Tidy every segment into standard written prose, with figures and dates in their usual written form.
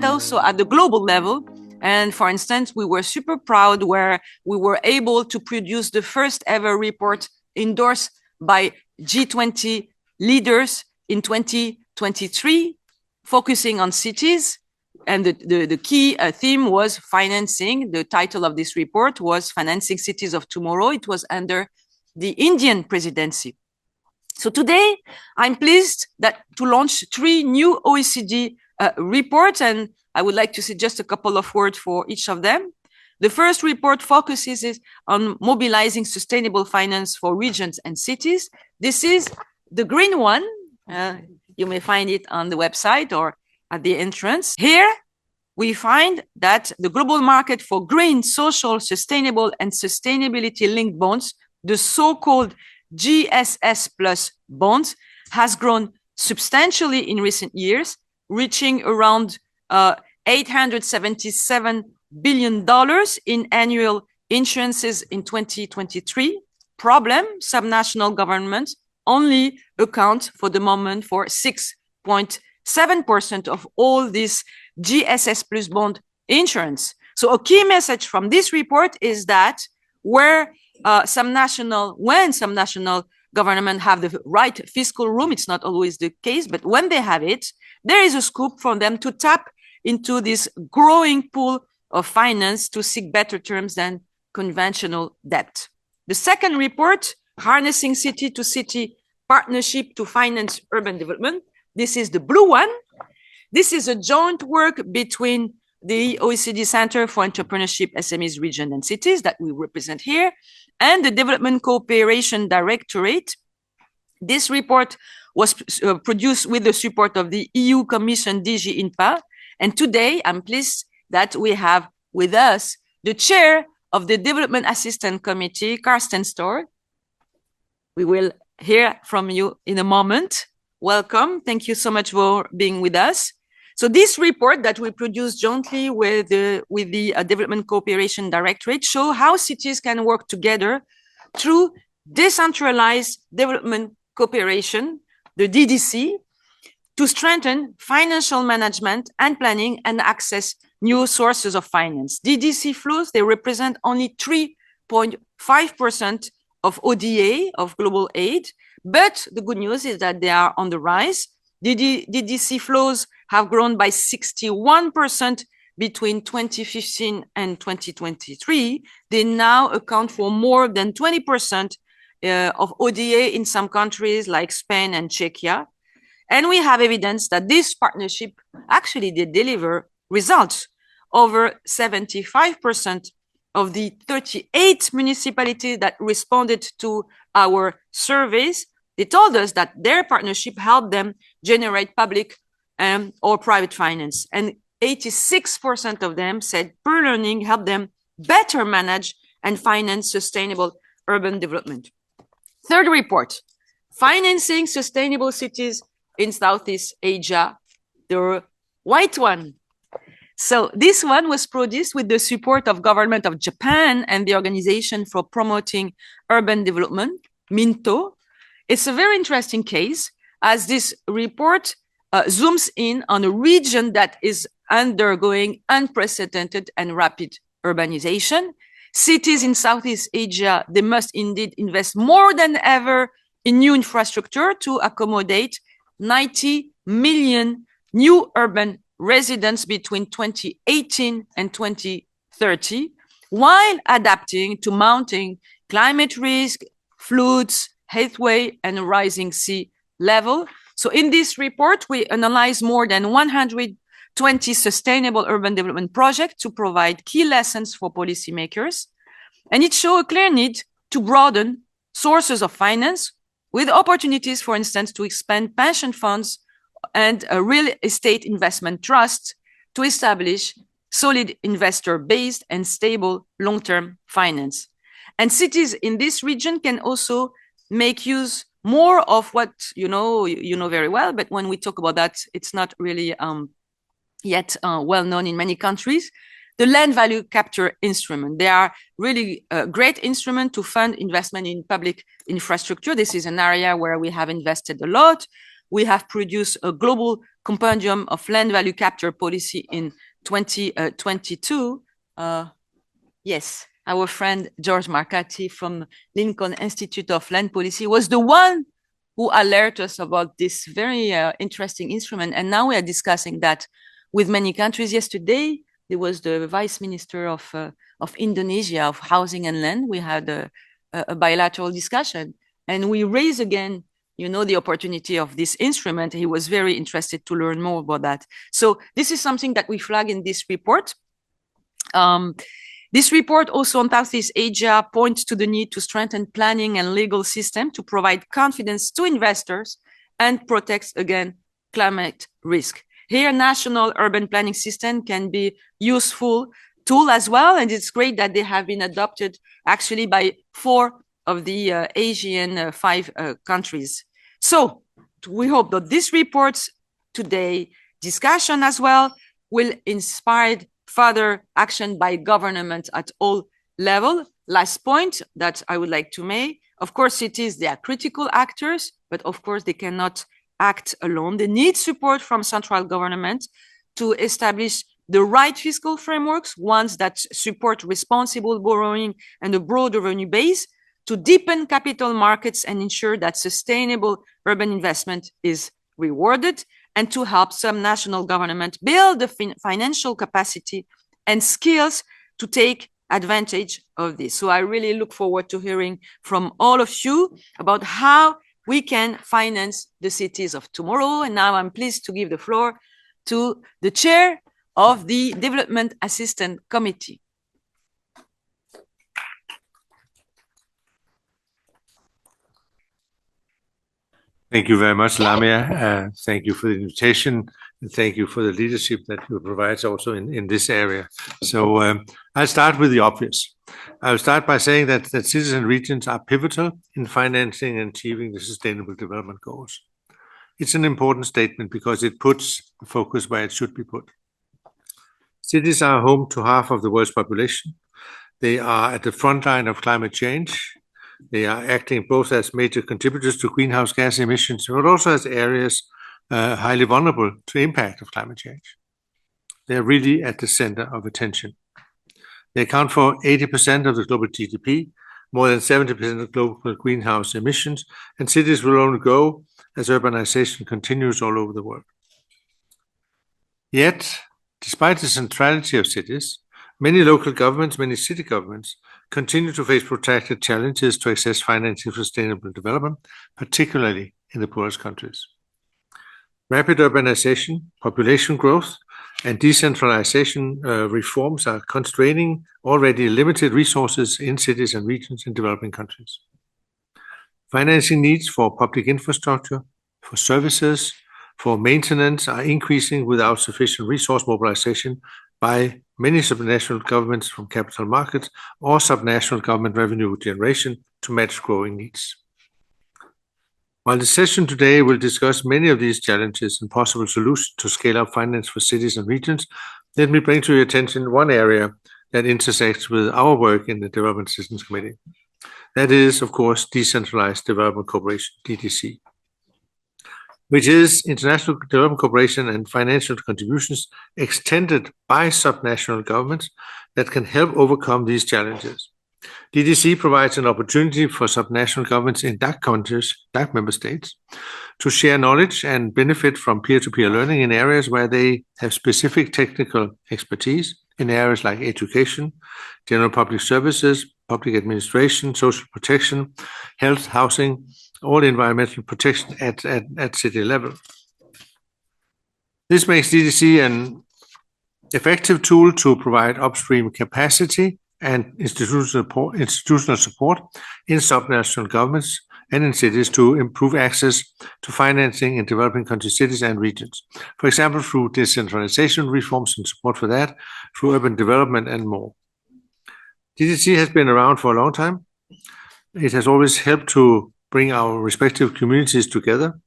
also at the global level. And for instance, we were super proud where we were able to produce the first ever report endorsed by G20 leaders in 2023, focusing on cities. And the key theme was financing. The title of this report was Financing Cities of Tomorrow. It was under the Indian presidency. So today, I'm pleased to launch 3 new OECD reports, and I would like to say just a couple of words for each of them. The first report focuses on mobilizing sustainable finance for regions and cities. This is the green one. You may find it on the website or at the entrance. Here, we find that the global market for green, social, sustainable, and sustainability-linked bonds, the so-called GSS plus bonds, has grown substantially in recent years, reaching around $877 billion in annual issuances in 2023. Problem, subnational governments only account for the moment for 6.7% of all this GSS plus bond insurance. So a key message from this report is that when some national government have the right fiscal room, it's not always the case, but when they have it, there is a scope for them to tap into this growing pool of finance to seek better terms than conventional debt. The second report, Harnessing City-to-City Partnership to Finance Urban Development. This is the blue one. This is a joint work between the OECD Center for Entrepreneurship, SMEs, Regions and Cities that we represent here, and the Development Cooperation Directorate. This report was produced with the support of the EU Commission DG INPA. And today, I'm pleased that we have with us the chair of the Development Assistance Committee, Carsten Storr. We will hear from you in a moment. Welcome. Thank you so much for being with us. So this report that we produced jointly with the Development Cooperation Directorate show how cities can work together through decentralized development cooperation, the DDC, to strengthen financial management and planning and access new sources of finance. DDC flows, they represent only 3.5% of ODA, of global aid, but the good news is that they are on the rise. DDC flows have grown by 61% between 2015 and 2023. They now account for more than 20% of ODA in some countries like Spain and Czechia. And we have evidence that this partnership actually did deliver results. Over 75% of the 38 municipalities that responded to our surveys, they told us that their partnership helped them generate public or private finance. And 86% of them said peer learning helped them better manage and finance sustainable urban development. Third report, Financing Sustainable Cities in Southeast Asia, the white one. So this one was produced with the support of government of Japan and the Organization for Promoting Urban Development, MINTO. It's a very interesting case as this report zooms in on a region that is undergoing unprecedented and rapid urbanization. Cities in Southeast Asia, they must indeed invest more than ever in new infrastructure to accommodate 90 million new urban residents between 2018 and 2030, while adapting to mounting climate risk, floods, heatwave, and rising sea level. So in this report, we analyze more than 120 sustainable urban development projects to provide key lessons for policymakers. And it shows a clear need to broaden sources of finance with opportunities, for instance, to expand pension funds and a real estate investment trust to establish solid investor-based and stable long-term finance. And cities in this region can also make use more of what you know very well, but when we talk about that, it's not really yet well known in many countries. The land value capture instrument. They are really a great instrument to fund investment in public infrastructure. This is an area where we have invested a lot. we have produced a global compendium of land value capture policy in 2022. Yes, our friend George Marcati from Lincoln Institute of Land Policy was the one who alerted us about this very interesting instrument. And now we are discussing that with many countries. Yesterday, there was the Vice Minister of Indonesia of Housing and Land. We had a bilateral discussion, and we raised again, the opportunity of this instrument. He was very interested to learn more about that. So this is something that we flag in this report. This report also on Southeast Asia points to the need to strengthen planning and legal system to provide confidence to investors and protect against climate risk. Here, national urban planning system can be useful tool as well, and it's great that they have been adopted actually by 4 of the Asian 5 countries. So we hope that this report today discussion as well will inspire further action by government at all levels. Last point that I would like to make, of course, cities, they are critical actors, but of course they cannot act alone. They need support from central government to establish the right fiscal frameworks, ones that support responsible borrowing and a broad revenue base, to deepen capital markets and ensure that sustainable urban investment is rewarded, and to help some national government build the financial capacity and skills to take advantage of this. So I really look forward to hearing from all of you about how we can finance the cities of tomorrow. And now I'm pleased to give the floor to the chair of the Development Assistance Committee. Thank you very much, Lamia. Thank you for the invitation, and thank you for the leadership that you provide also in this area. So I'll start with the obvious. I'll start by saying that cities and regions are pivotal in financing and achieving the Sustainable Development Goals. It's an important statement because it puts focus where it should be put. Cities are home to half of the world's population. They are at the front line of climate change. They are acting both as major contributors to greenhouse gas emissions, but also as areas highly vulnerable to the impact of climate change. They're really at the center of attention. They account for 80% of the global GDP, more than 70% of global greenhouse emissions, and cities will only grow as urbanization continues all over the world. Yet, despite the centrality of cities, many local governments, many city governments, continue to face protracted challenges to access financing for sustainable development, particularly in the poorest countries. Rapid urbanization, population growth, and decentralization reforms are constraining already limited resources in cities and regions in developing countries. Financing needs for public infrastructure, for services, for maintenance are increasing without sufficient resource mobilization by many subnational governments from capital markets or subnational government revenue generation to match growing needs. While the session today will discuss many of these challenges and possible solutions to scale up finance for cities and regions, let me bring to your attention one area that intersects with our work in the Development Assistance Committee. That is, of course, Decentralized Development Cooperation, DDC, which is international development cooperation and financial contributions extended by subnational governments that can help overcome these challenges. DDC provides an opportunity for subnational governments in DAC countries, DAC member states, to share knowledge and benefit from peer-to-peer learning in areas where they have specific technical expertise, in areas like education, general public services, public administration, social protection, health, housing, all environmental protection at city level. This makes DDC an effective tool to provide upstream capacity and institutional support in subnational governments and in cities to improve access to financing in developing country cities and regions. For example, through decentralization reforms and support for that, through urban development and more. DDC has been around for a long time. It has always helped to bring our respective communities together.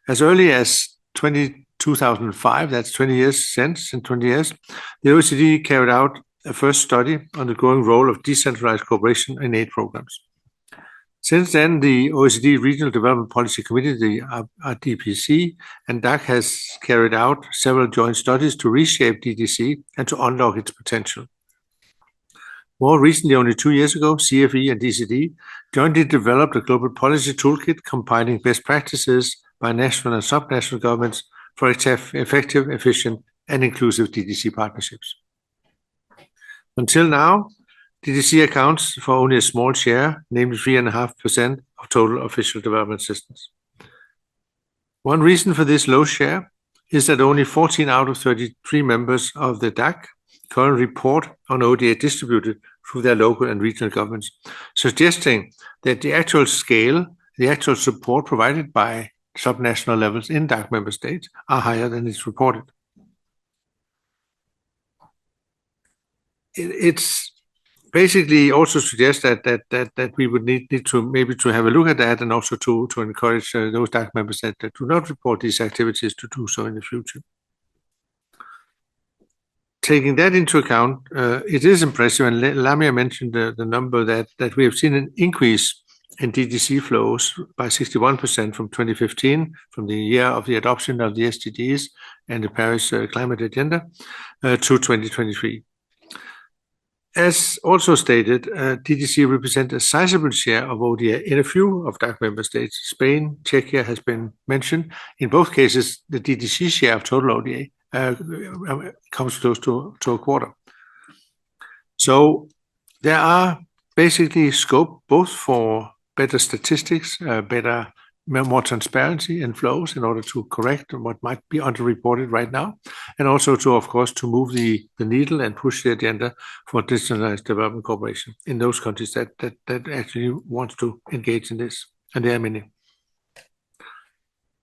As early as 2005, that's 20 years since, in 20 years, the OECD carried out a first study on the growing role of decentralized cooperation in aid programs. Since then, the OECD Regional Development Policy Committee, the RDPC, and DAC has carried out several joint studies to reshape DDC and to unlock its potential. More recently, only 2 years ago, CFE and DCD jointly developed a global policy toolkit combining best practices by national and subnational governments for effective, efficient, and inclusive DDC partnerships. Until now, DDC accounts for only a small share, namely 3.5% of total official development assistance. One reason for this low share is that only 14 out of 33 members of the DAC currently report on ODA distributed through their local and regional governments, suggesting that the actual scale, the actual support provided by subnational levels in DAC member states are higher than is reported. It's basically also suggests that we would need to maybe to have a look at that, and also to encourage those DAC members that do not report these activities to do so in the future. Taking that into account, it is impressive, and Lamia mentioned the number that we have seen an increase in DDC flows by 61% from 2015, from the year of the adoption of the SDGs and the Paris Climate Agenda, to 2023. As also stated, DDC represents a sizable share of ODA in a few of DAC member states. Spain, Czechia has been mentioned. In both cases, the DDC share of total ODA comes close to a quarter. So there are basically scope both for better statistics, more transparency and flows in order to correct what might be underreported right now, and also to, of course, to move the needle and push the agenda for decentralized development cooperation in those countries that actually want to engage in this, and there are many.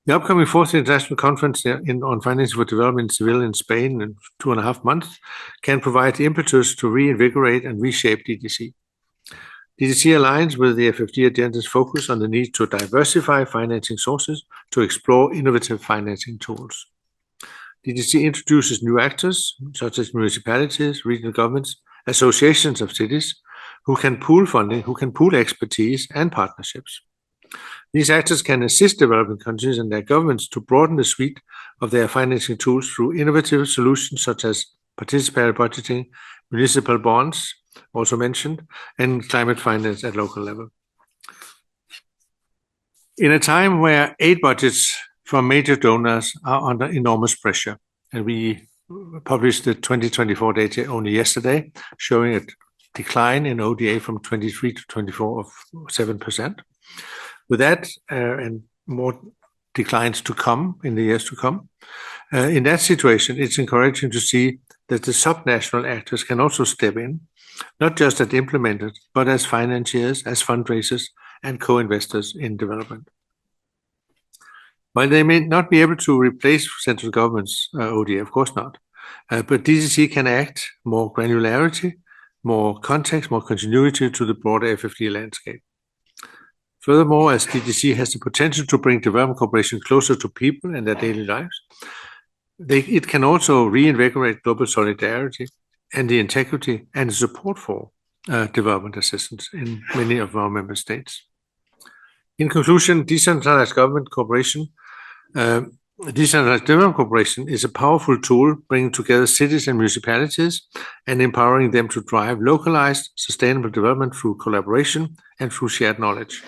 The upcoming 4th International Conference on Financing for Development in Seville in Spain in 2.5 months can provide the impetus to reinvigorate and reshape DDC. DDC aligns with the FFD agenda's focus on the need to diversify financing sources to explore innovative financing tools. DDC introduces new actors, such as municipalities, regional governments, associations of cities, who can pool funding, who can pool expertise and partnerships. These actors can assist developing countries and their governments to broaden the suite of their financing tools through innovative solutions such as participatory budgeting, municipal bonds, also mentioned, and climate finance at local level. In a time where aid budgets from major donors are under enormous pressure, and we published the 2024 data only yesterday, showing a decline in ODA from 23 to 24 of 7%. With that, and more declines to come in the years to come, in that situation, it's encouraging to see that the subnational actors can also step in, not just as implementers, but as financiers, as fundraisers, and co-investors in development. While they may not be able to replace central government's ODA, of course not, but DDC can add more granularity, more context, more continuity to the broader FFD landscape. Furthermore, as DDC has the potential to bring development cooperation closer to people and their daily lives, it can also reinvigorate global solidarity and the integrity and support for development assistance in many of our member states. In conclusion, decentralized government cooperation, decentralized development cooperation is a powerful tool bringing together cities and municipalities and empowering them to drive localized, sustainable development through collaboration and through shared knowledge.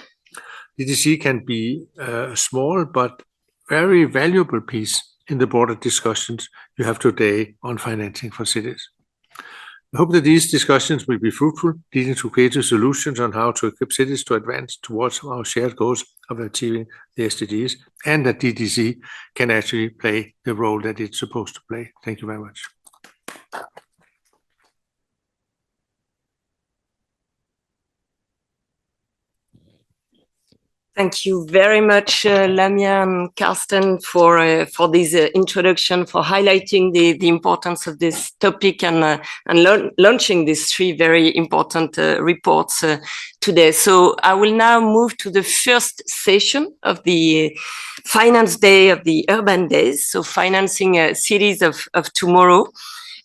DDC can be a small but very valuable piece in the broader discussions you have today on financing for cities. I hope that these discussions will be fruitful, leading to creative solutions on how to equip cities to advance towards our shared goals of achieving the SDGs, and that DDC can actually play the role that it's supposed to play. Thank you very much. Thank you very much, Lamia and Carsten, for this introduction, for highlighting the importance of this topic and launching these 3 very important reports today. So I will now move to the first session of the Finance Day of the Urban Days, so financing cities of tomorrow.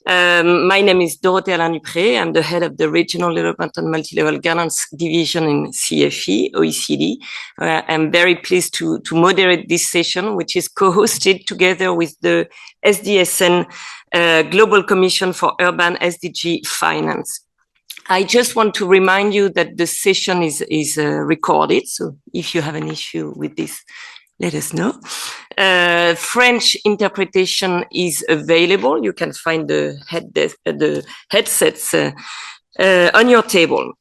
My name is Dorothée Alain-Dupré. I'm the head of the Regional Development and Multi-Level Governance Division in CFE, OECD. I'm very pleased to moderate this session, which is co-hosted together with the SDSN Global Commission for Urban SDG Finance. I just want to remind you that the session is recorded. So if you have an issue with this, let us know. French interpretation is available. You can find the headsets on your table.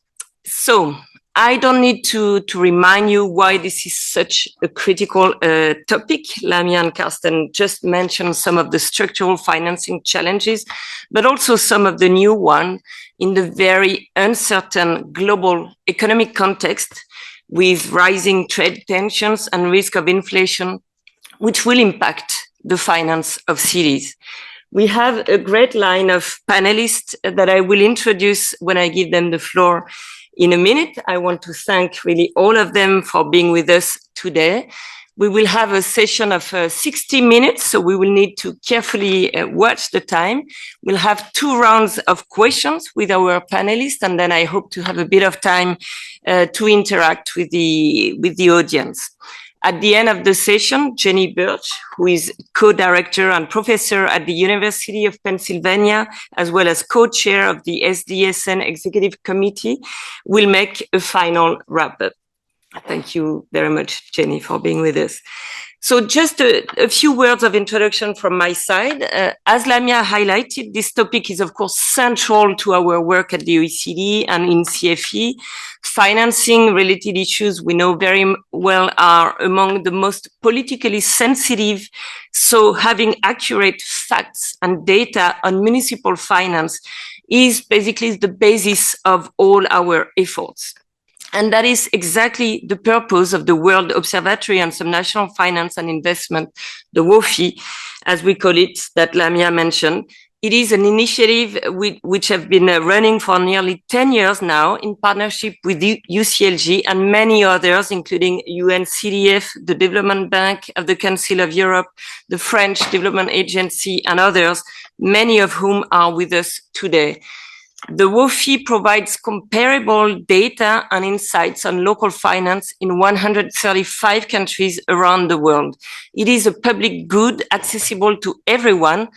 So I don't need to remind you why this is such a critical topic. Lamia and Karsten just mentioned some of the structural financing challenges, but also some of the new ones in the very uncertain global economic context with rising trade tensions and risk of inflation, which will impact the finance of cities. We have a great line of panelists that I will introduce when I give them the floor in a minute. I want to thank really all of them for being with us today. We will have a session of 60 minutes, so we will need to carefully watch the time. We'll have 2 rounds of questions with our panelists, and then I hope to have a bit of time to interact with the audience. At the end of the session, Jenny Birch, who is co-director and professor at the University of Pennsylvania, as well as co-chair of the SDSN Executive Committee, will make a final wrap-up. Thank you very much, Jenny, for being with us. So just a few words of introduction from my side. As Lamia highlighted, this topic is, of course, central to our work at the OECD and in CFE. Financing-related issues we know very well are among the most politically sensitive. So having accurate facts and data on municipal finance is basically the basis of all our efforts. And that is exactly the purpose of the World Observatory on Subnational Finance and Investment, the WOFI, as we call it, that Lamia mentioned. It is an initiative which have been running for nearly 10 years now in partnership with the UCLG and many others, including UNCDF, the Development Bank of the Council of Europe, the French Development Agency, and others, many of whom are with us today. The WOFI provides comparable data and insights on local finance in 135 countries around the world. It is a public good accessible to everyone.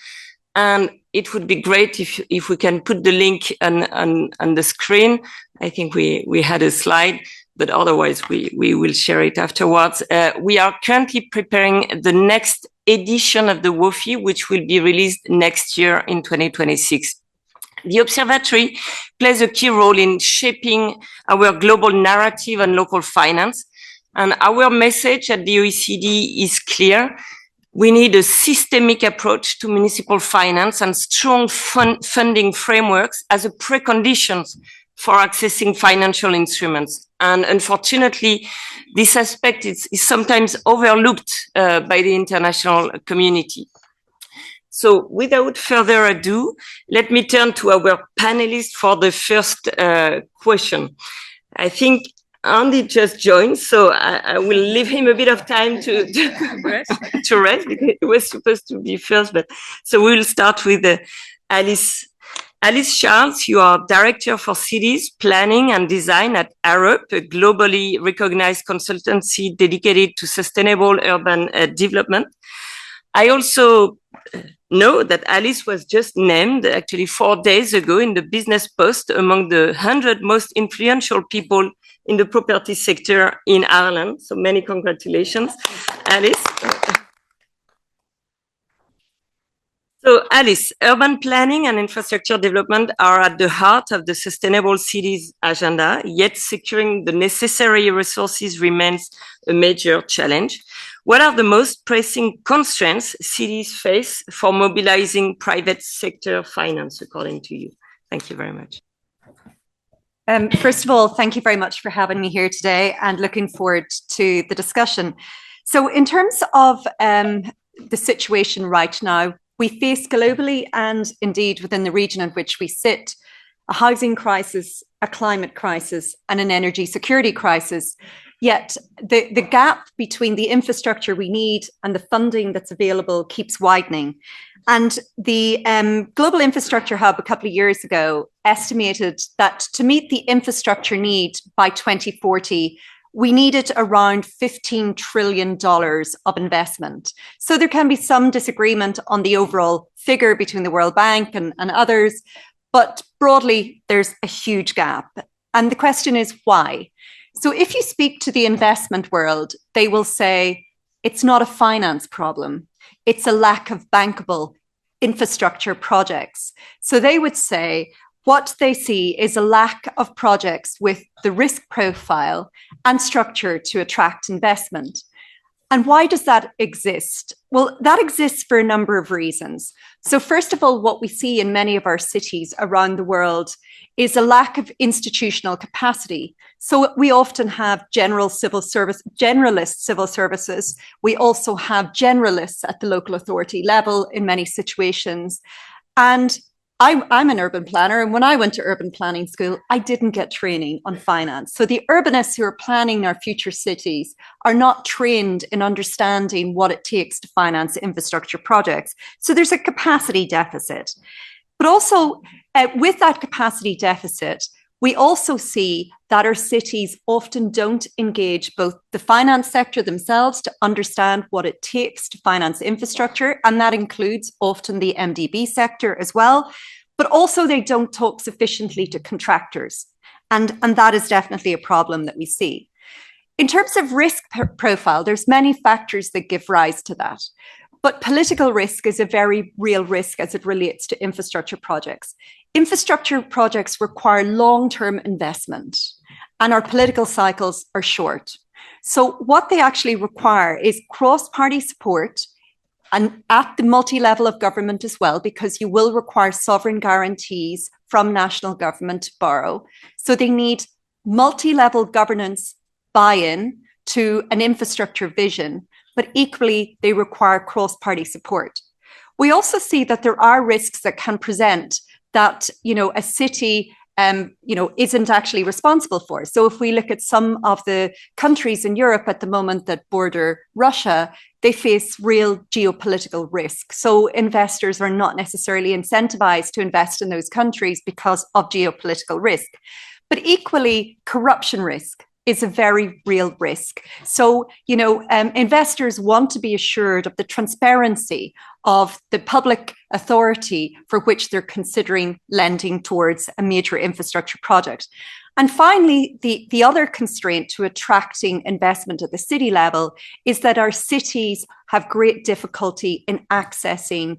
And it would be great if we can put the link on the screen. I think we had a slide, but otherwise we will share it afterwards. We are currently preparing the next edition of the WOFI, which will be released next year in 2026. The observatory plays a key role in shaping our global narrative on local finance. And our message at the OECD is clear. We need a systemic approach to municipal finance and strong funding frameworks as a precondition for accessing financial instruments. And unfortunately, this aspect is sometimes overlooked by the international community. So without further ado, let me turn to our panelists for the first question. I think Andy just joined, so I will leave him a bit of time to rest, because he was supposed to be first. But so we will start with Alice. Alice Charles, you are Director for Cities, Planning and Design at Arup, a globally recognized consultancy dedicated to sustainable urban development. I also know that Alice was just named actually 4 days ago in the Business Post among the 100 most influential people in the property sector in Ireland. So many congratulations, Alice. So Alice, urban planning and infrastructure development are at the heart of the Sustainable Cities agenda, yet securing the necessary resources remains a major challenge. What are the most pressing constraints cities face for mobilizing private sector finance, according to you? Thank you very much. First of all, thank you very much for having me here today and looking forward to the discussion. So in terms of the situation right now, we face globally and indeed within the region in which we sit, a housing crisis, a climate crisis, and an energy security crisis. Yet the gap between the infrastructure we need and the funding that's available keeps widening. And the Global Infrastructure Hub a couple of years ago estimated that to meet the infrastructure need by 2040, we needed around $15 trillion of investment. So there can be some disagreement on the overall figure between the World Bank and others, but broadly, there's a huge gap. And the question is why? So if you speak to the investment world, they will say it's not a finance problem. It's a lack of bankable infrastructure projects. So they would say what they see is a lack of projects with the risk profile and structure to attract investment. And why does that exist? Well, that exists for a number of reasons. So first of all, what we see in many of our cities around the world is a lack of institutional capacity. So we often have generalist civil services. We also have generalists at the local authority level in many situations. And I'm an urban planner, and when I went to urban planning school, I didn't get training on finance. So the urbanists who are planning our future cities are not trained in understanding what it takes to finance infrastructure projects. So there's a capacity deficit. But also with that capacity deficit, we also see that our cities often don't engage both the finance sector themselves to understand what it takes to finance infrastructure, and that includes often the MDB sector as well, but also they don't talk sufficiently to contractors. And that is definitely a problem that we see. In terms of risk profile, there's many factors that give rise to that. But political risk is a very real risk as it relates to infrastructure projects. Infrastructure projects require long-term investment, and our political cycles are short. So what they actually require is cross-party support, and at the multi-level of government as well, because you will require sovereign guarantees from national government to borrow. So they need multi-level governance buy-in to an infrastructure vision, but equally they require cross-party support. We also see that there are risks that can present that, a city isn't actually responsible for. So if we look at some of the countries in Europe at the moment that border Russia, they face real geopolitical risk. So investors are not necessarily incentivized to invest in those countries because of geopolitical risk. But equally, corruption risk is a very real risk. So, investors want to be assured of the transparency of the public authority for which they're considering lending towards a major infrastructure project. And finally, the other constraint to attracting investment at the city level is that our cities have great difficulty in accessing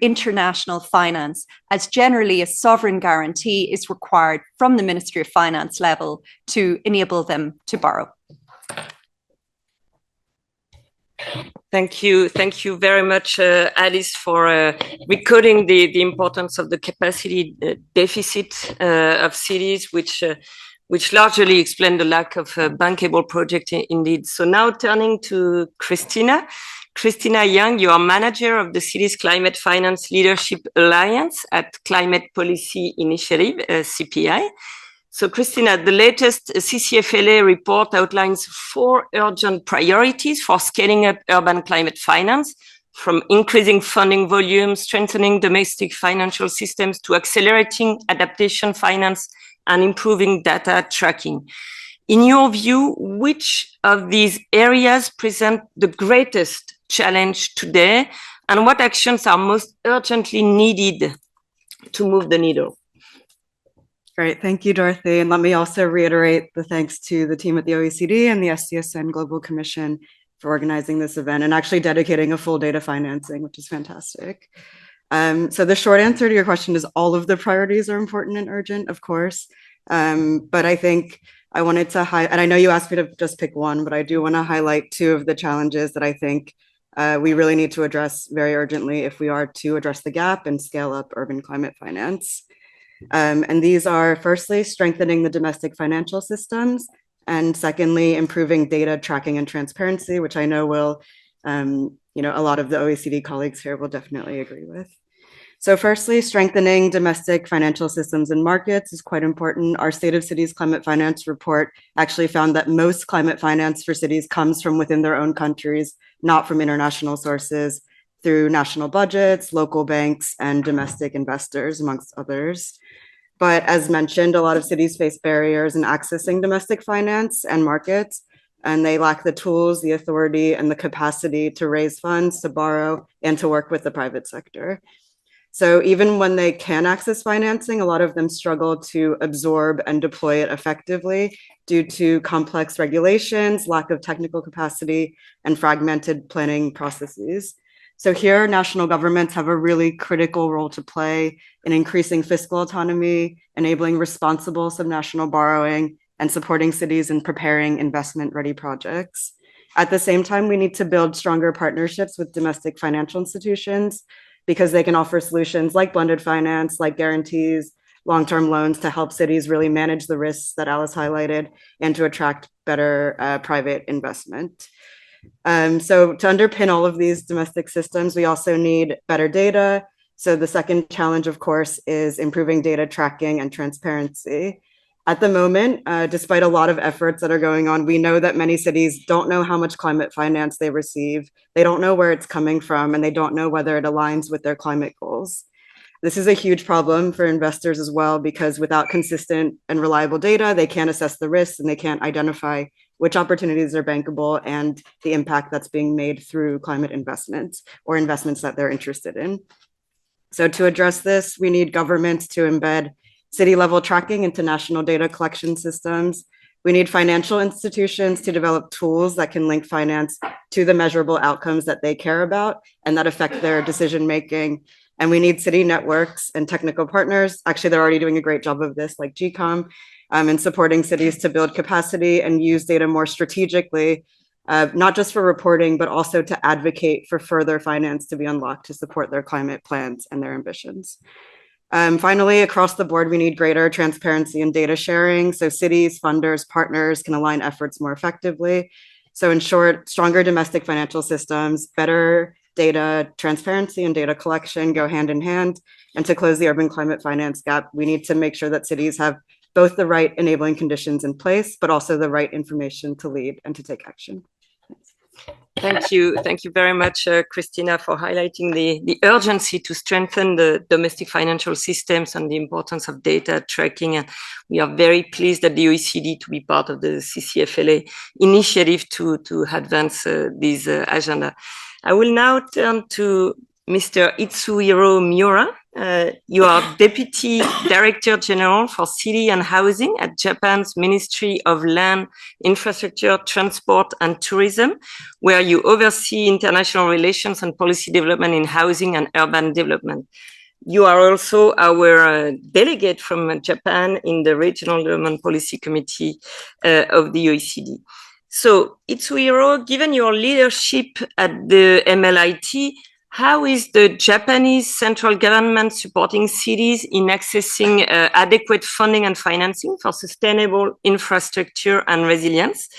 international finance, as generally a sovereign guarantee is required from the Ministry of Finance level to enable them to borrow. Thank you very much, Alice, for recording the importance of the capacity deficit of cities, which largely explain the lack of bankable project indeed. So now turning to Christina Young, you are manager of the Cities Climate Finance Leadership Alliance at Climate Policy Initiative, CPI. So Christina, the latest CCFLA report outlines 4 urgent priorities for scaling up urban climate finance, from increasing funding volumes, strengthening domestic financial systems, to accelerating adaptation finance and improving data tracking. In your view, which of these areas present the greatest challenge today, and what actions are most urgently needed to move the needle? Great, thank you, Dorothy. And let me also reiterate the thanks to the team at the OECD and the SDSN Global Commission for organizing this event and actually dedicating a full data financing, which is fantastic. So the short answer to your question is all of the priorities are important and urgent, of course. But I think I wanted to highlight, and I know you asked me to just pick one, but I do want to highlight 2 of the challenges that I think we really need to address very urgently if we are to address the gap and scale up urban climate finance. And these are, firstly, strengthening the domestic financial systems, and secondly, improving data tracking and transparency, which I know will, a lot of the OECD colleagues here will definitely agree with. So firstly, strengthening domestic financial systems and markets is quite important. Our State of Cities Climate Finance report actually found that most climate finance for cities comes from within their own countries, not from international sources, through national budgets, local banks, and domestic investors, amongst others. But as mentioned, a lot of cities face barriers in accessing domestic finance and markets, and they lack the tools, the authority, and the capacity to raise funds, to borrow, and to work with the private sector. So even when they can access financing, a lot of them struggle to absorb and deploy it effectively due to complex regulations, lack of technical capacity, and fragmented planning processes. So here, national governments have a really critical role to play in increasing fiscal autonomy, enabling responsible subnational borrowing, and supporting cities in preparing investment-ready projects. At the same time, we need to build stronger partnerships with domestic financial institutions because they can offer solutions like blended finance, like guarantees, long-term loans to help cities really manage the risks that Alice highlighted and to attract better private investment. So to underpin all of these domestic systems, we also need better data. So the second challenge, of course, is improving data tracking and transparency. At the moment, despite a lot of efforts that are going on, we know that many cities don't know how much climate finance they receive. They don't know where it's coming from, and they don't know whether it aligns with their climate goals. This is a huge problem for investors as well, because without consistent and reliable data, they can't assess the risks and they can't identify which opportunities are bankable and the impact that's being made through climate investments or investments that they're interested in. So to address this, we need governments to embed city-level tracking into national data collection systems. We need financial institutions to develop tools that can link finance to the measurable outcomes that they care about and that affect their decision-making. And we need city networks and technical partners. Actually, they're already doing a great job of this, like GCOM, and supporting cities to build capacity and use data more strategically, not just for reporting, but also to advocate for further finance to be unlocked to support their climate plans and their ambitions. Finally, across the board, we need greater transparency and data sharing so cities, funders, partners can align efforts more effectively. So in short, stronger domestic financial systems, better data transparency and data collection go hand in hand. And to close the urban climate finance gap, we need to make sure that cities have both the right enabling conditions in place, but also the right information to lead and to take action. Thank you. Thank you very much, Christina, for highlighting the urgency to strengthen the domestic financial systems and the importance of data tracking. And we are very pleased that the OECD to be part of the CCFLA initiative to advance this agenda. I will now turn to Mr. Itsuhiro Miura. You are Deputy Director General for City and Housing at Japan's Ministry of Land, Infrastructure, Transport and Tourism, where you oversee international relations and policy development in housing and urban development. You are also our delegate from Japan in the Regional Development Policy Committee of the OECD. So, Itsuhiro, given your leadership at the MLIT, how is the Japanese central government supporting cities in accessing adequate funding and financing for sustainable infrastructure and resilience,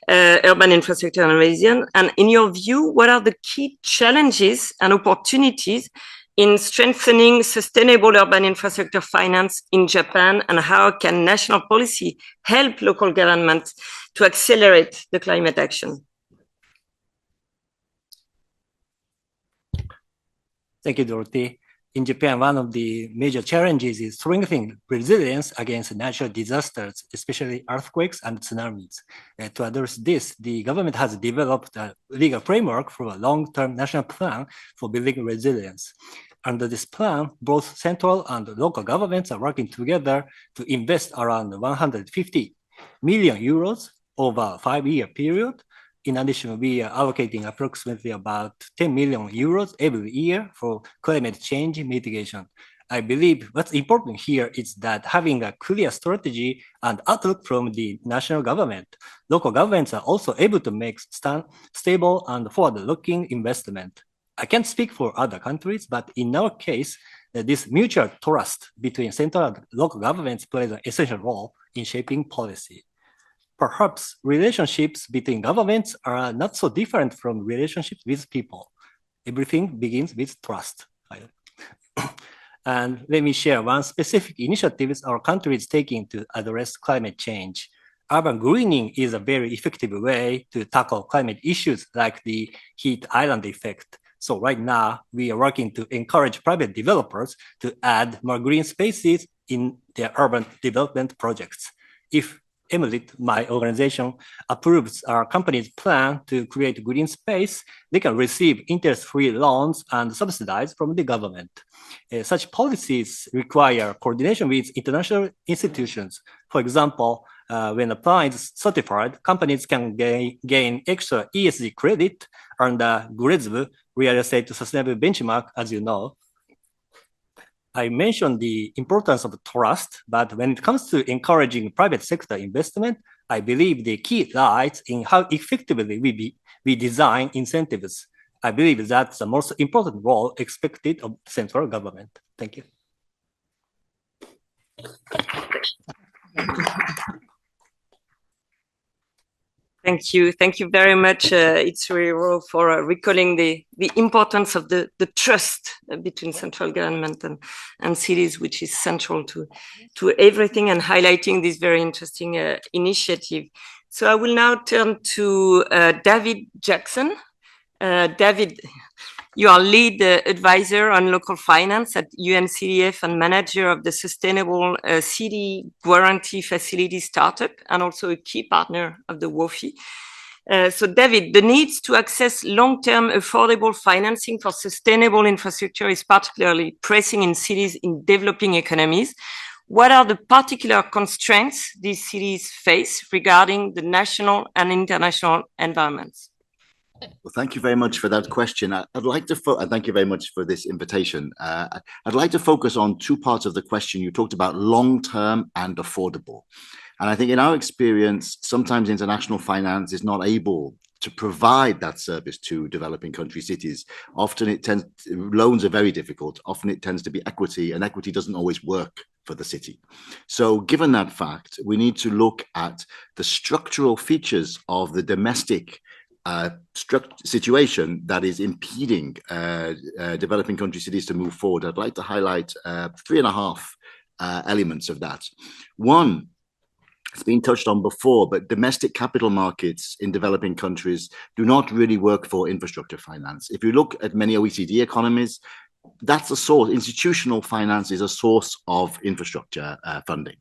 urban infrastructure and resilience? And in your view, what are the key challenges and opportunities in strengthening sustainable urban infrastructure finance in Japan? And how can national policy help local governments to accelerate the climate action? Thank you, Dorothy. In Japan, one of the major challenges is strengthening resilience against natural disasters, especially earthquakes and tsunamis. To address this, the government has developed a legal framework for a long-term national plan for building resilience. Under this plan, both central and local governments are working together to invest around 150 million euros over a 5-year period. In addition, we are allocating approximately about 10 million euros every year for climate change mitigation. I believe what's important here is that having a clear strategy and outlook from the national government, local governments are also able to make stable and forward-looking investment. I can't speak for other countries, but in our case, this mutual trust between central and local governments plays an essential role in shaping policy. Perhaps relationships between governments are not so different from relationships with people. Everything begins with trust. And let me share one specific initiative our country is taking to address climate change. Urban greening is a very effective way to tackle climate issues like the heat island effect. So right now, we are working to encourage private developers to add more green spaces in their urban development projects. If Emilit, my organization, approves our company's plan to create green space, they can receive interest-free loans and subsidies from the government. Such policies require coordination with international institutions. For example, when a plan is certified, companies can gain extra ESG credit under GRESB, Real Estate Sustainable Benchmark, as you know. I mentioned the importance of trust, but when it comes to encouraging private sector investment, I believe the key lies in how effectively we design incentives. I believe that's the most important role expected of central government. Thank you. Thank you. Thank you very much, Itsuhiro, for recalling the importance of the trust between central government and cities, which is central to everything, and highlighting this very interesting initiative. So I will now turn to David Jackson. David, you are lead advisor on local finance at UNCDF and manager of the Sustainable City Guarantee Facility startup, and also a key partner of the WOFI. So David, the needs to access long-term affordable financing for sustainable infrastructure is particularly pressing in cities in developing economies. What are the particular constraints these cities face regarding the national and international environments? Well, thank you very much for that question. I'd like to, and thank you very much for this invitation. I'd like to focus on two parts of the question. You talked about long-term and affordable. And I think in our experience, sometimes international finance is not able to provide that service to developing country cities. Often loans are very difficult. Often it tends to be equity, and equity doesn't always work for the city. So given that fact, we need to look at the structural features of the domestic situation that is impeding developing country cities to move forward. I'd like to highlight 3.5 elements of that. One, it's been touched on before, but domestic capital markets in developing countries do not really work for infrastructure finance. If you look at many OECD economies, that's a source. Institutional finance is a source of infrastructure funding.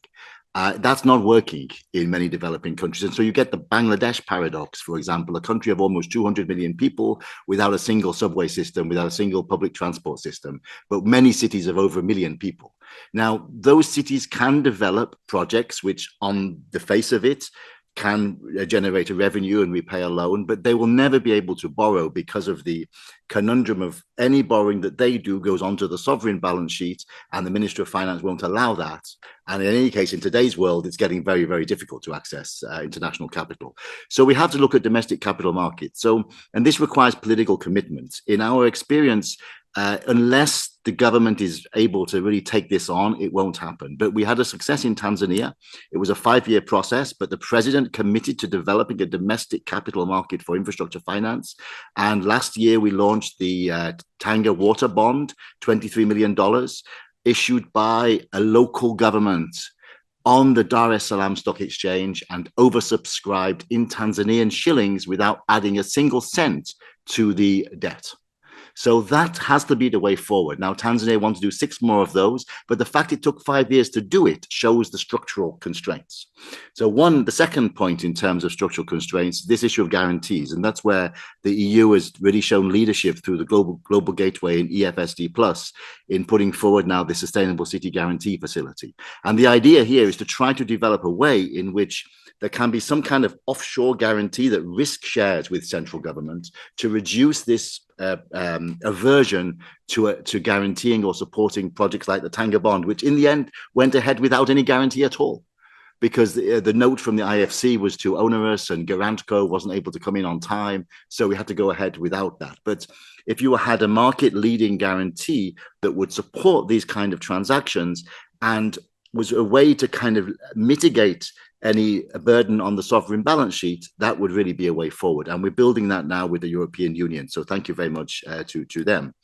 That's not working in many developing countries. And so you get the Bangladesh paradox, for example, a country of almost 200 million people without a single subway system, without a single public transport system, but many cities of over 1 million people. Now, those cities can develop projects which on the face of it can generate a revenue and repay a loan, but they will never be able to borrow because of the conundrum of any borrowing that they do goes onto the sovereign balance sheet, and the Minister of Finance won't allow that. And in any case, in today's world, it's getting very, very difficult to access international capital. So we have to look at domestic capital markets. And this requires political commitment. In our experience, unless the government is able to really take this on, it won't happen. But we had a success in Tanzania. It was a 5-year process, but the president committed to developing a domestic capital market for infrastructure finance. And last year, we launched the Tanga Water Bond, $23 million, issued by a local government on the Dar es Salaam Stock Exchange and oversubscribed in Tanzanian shillings without adding a single cent to the debt. So that has to be the way forward. Now, Tanzania wants to do 6 more of those, but the fact it took 5 years to do it shows the structural constraints. So the second point in terms of structural constraints, this issue of guarantees, and that's where the EU has really shown leadership through the Global Gateway and EFSD Plus in putting forward now the Sustainable City Guarantee Facility. And the idea here is to try to develop a way in which there can be some kind of offshore guarantee that risk shares with central government to reduce this aversion to guaranteeing or supporting projects like the Tanga Bond, which in the end went ahead without any guarantee at all, because the note from the IFC was too onerous and Garantco wasn't able to come in on time. So we had to go ahead without that. But if you had a market leading guarantee that would support these kind of transactions and was a way to kind of mitigate any burden on the sovereign balance sheet, that would really be a way forward. And we're building that now with the European Union. So thank you very much to them.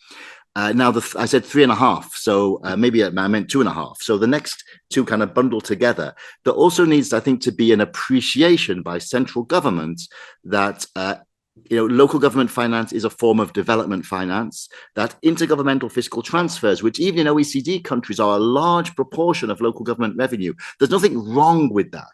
Now, I said 3.5, so maybe I meant 2.5. So the next two kind of bundle together. There also needs, I think, to be an appreciation by central governments that local government finance is a form of development finance, that intergovernmental fiscal transfers, which even in OECD countries are a large proportion of local government revenue, there's nothing wrong with that.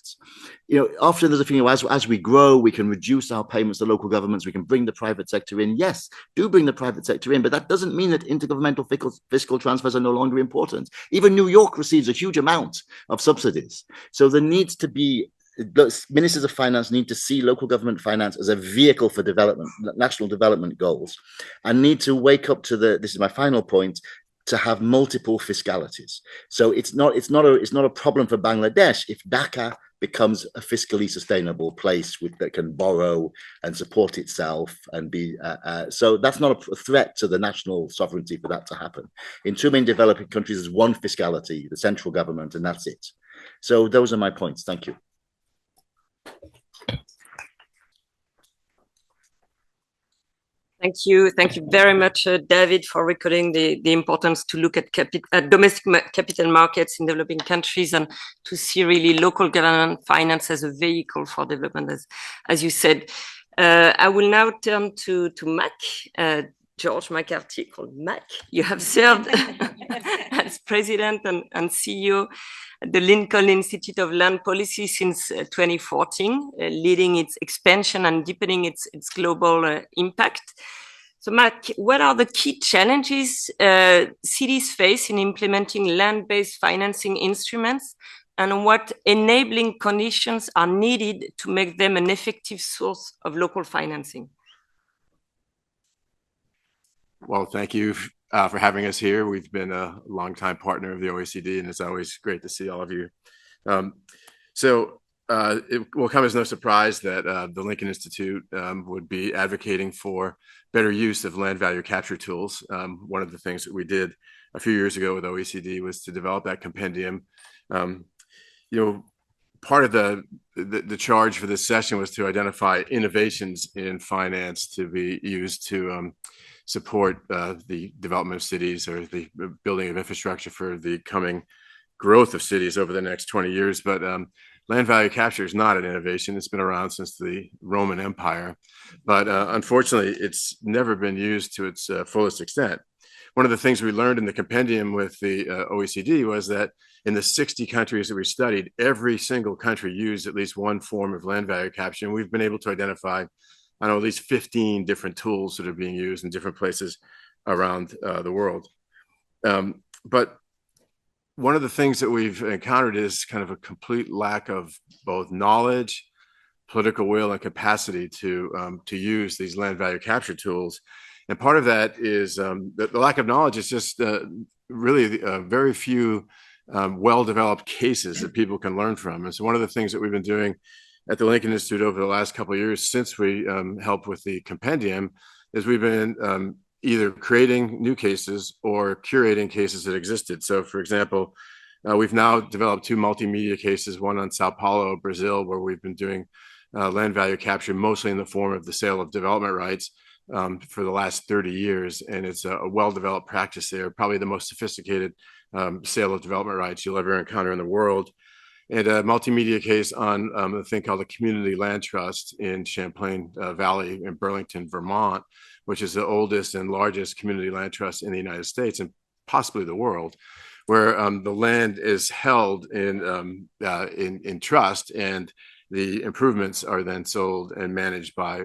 Often there's a feeling, as we grow, we can reduce our payments to local governments, we can bring the private sector in. Yes, do bring the private sector in, but that doesn't mean that intergovernmental fiscal transfers are no longer important. Even New York receives a huge amount of subsidies. So there needs to be ministers of finance need to see local government finance as a vehicle for development, national development goals, and need to wake up to this is my final point, to have multiple fiscalities. So it's not a problem for Bangladesh if Dhaka becomes a fiscally sustainable place that can borrow and support itself and be so that's not a threat to the national sovereignty for that to happen. In too many developing countries, there's one fiscality, the central government, and that's it. So those are my points. Thank you. Thank you very much, David, for recording the importance to look at domestic capital markets in developing countries and to see really local government finance as a vehicle for development, as you said. I will now turn to Mac, George McCarthy, called Mac. You have served as president and CEO at the Lincoln Institute of Land Policy since 2014, leading its expansion and deepening its global impact. So, Mac, what are the key challenges cities face in implementing land-based financing instruments, and what enabling conditions are needed to make them an effective source of local financing? Well, thank you for having us here. We've been a longtime partner of the OECD, and it's always great to see all of you. It will come as no surprise that the Lincoln Institute would be advocating for better use of land value capture tools. One of the things that we did a few years ago with OECD was to develop that compendium. Part of the charge for this session was to identify innovations in finance to be used to support the development of cities or the building of infrastructure for the coming growth of cities over the next 20 years. But land value capture is not an innovation. It's been around since the Roman Empire, but unfortunately, it's never been used to its fullest extent. One of the things we learned in the compendium with the OECD was that in the 60 countries that we studied, every single country used at least one form of land value capture, and we've been able to identify at least 15 different tools that are being used in different places around the world. But one of the things that we've encountered is kind of a complete lack of both knowledge, political will, and capacity to use these land value capture tools. And part of that is the lack of knowledge is just really very few well-developed cases that people can learn from. And so one of the things that we've been doing at the Lincoln Institute over the last couple of years since we helped with the compendium is we've been either creating new cases or curating cases that existed. So for example, we've now developed two multimedia cases, one on Sao Paulo, Brazil, where we've been doing land value capture mostly in the form of the sale of development rights for the last 30 years. And it's a well-developed practice there, probably the most sophisticated sale of development rights you'll ever encounter in the world. And a multimedia case on a thing called the Community Land Trust in Champlain Valley in Burlington, Vermont, which is the oldest and largest community land trust in the United States and possibly the world, where the land is held in trust, and the improvements are then sold and managed by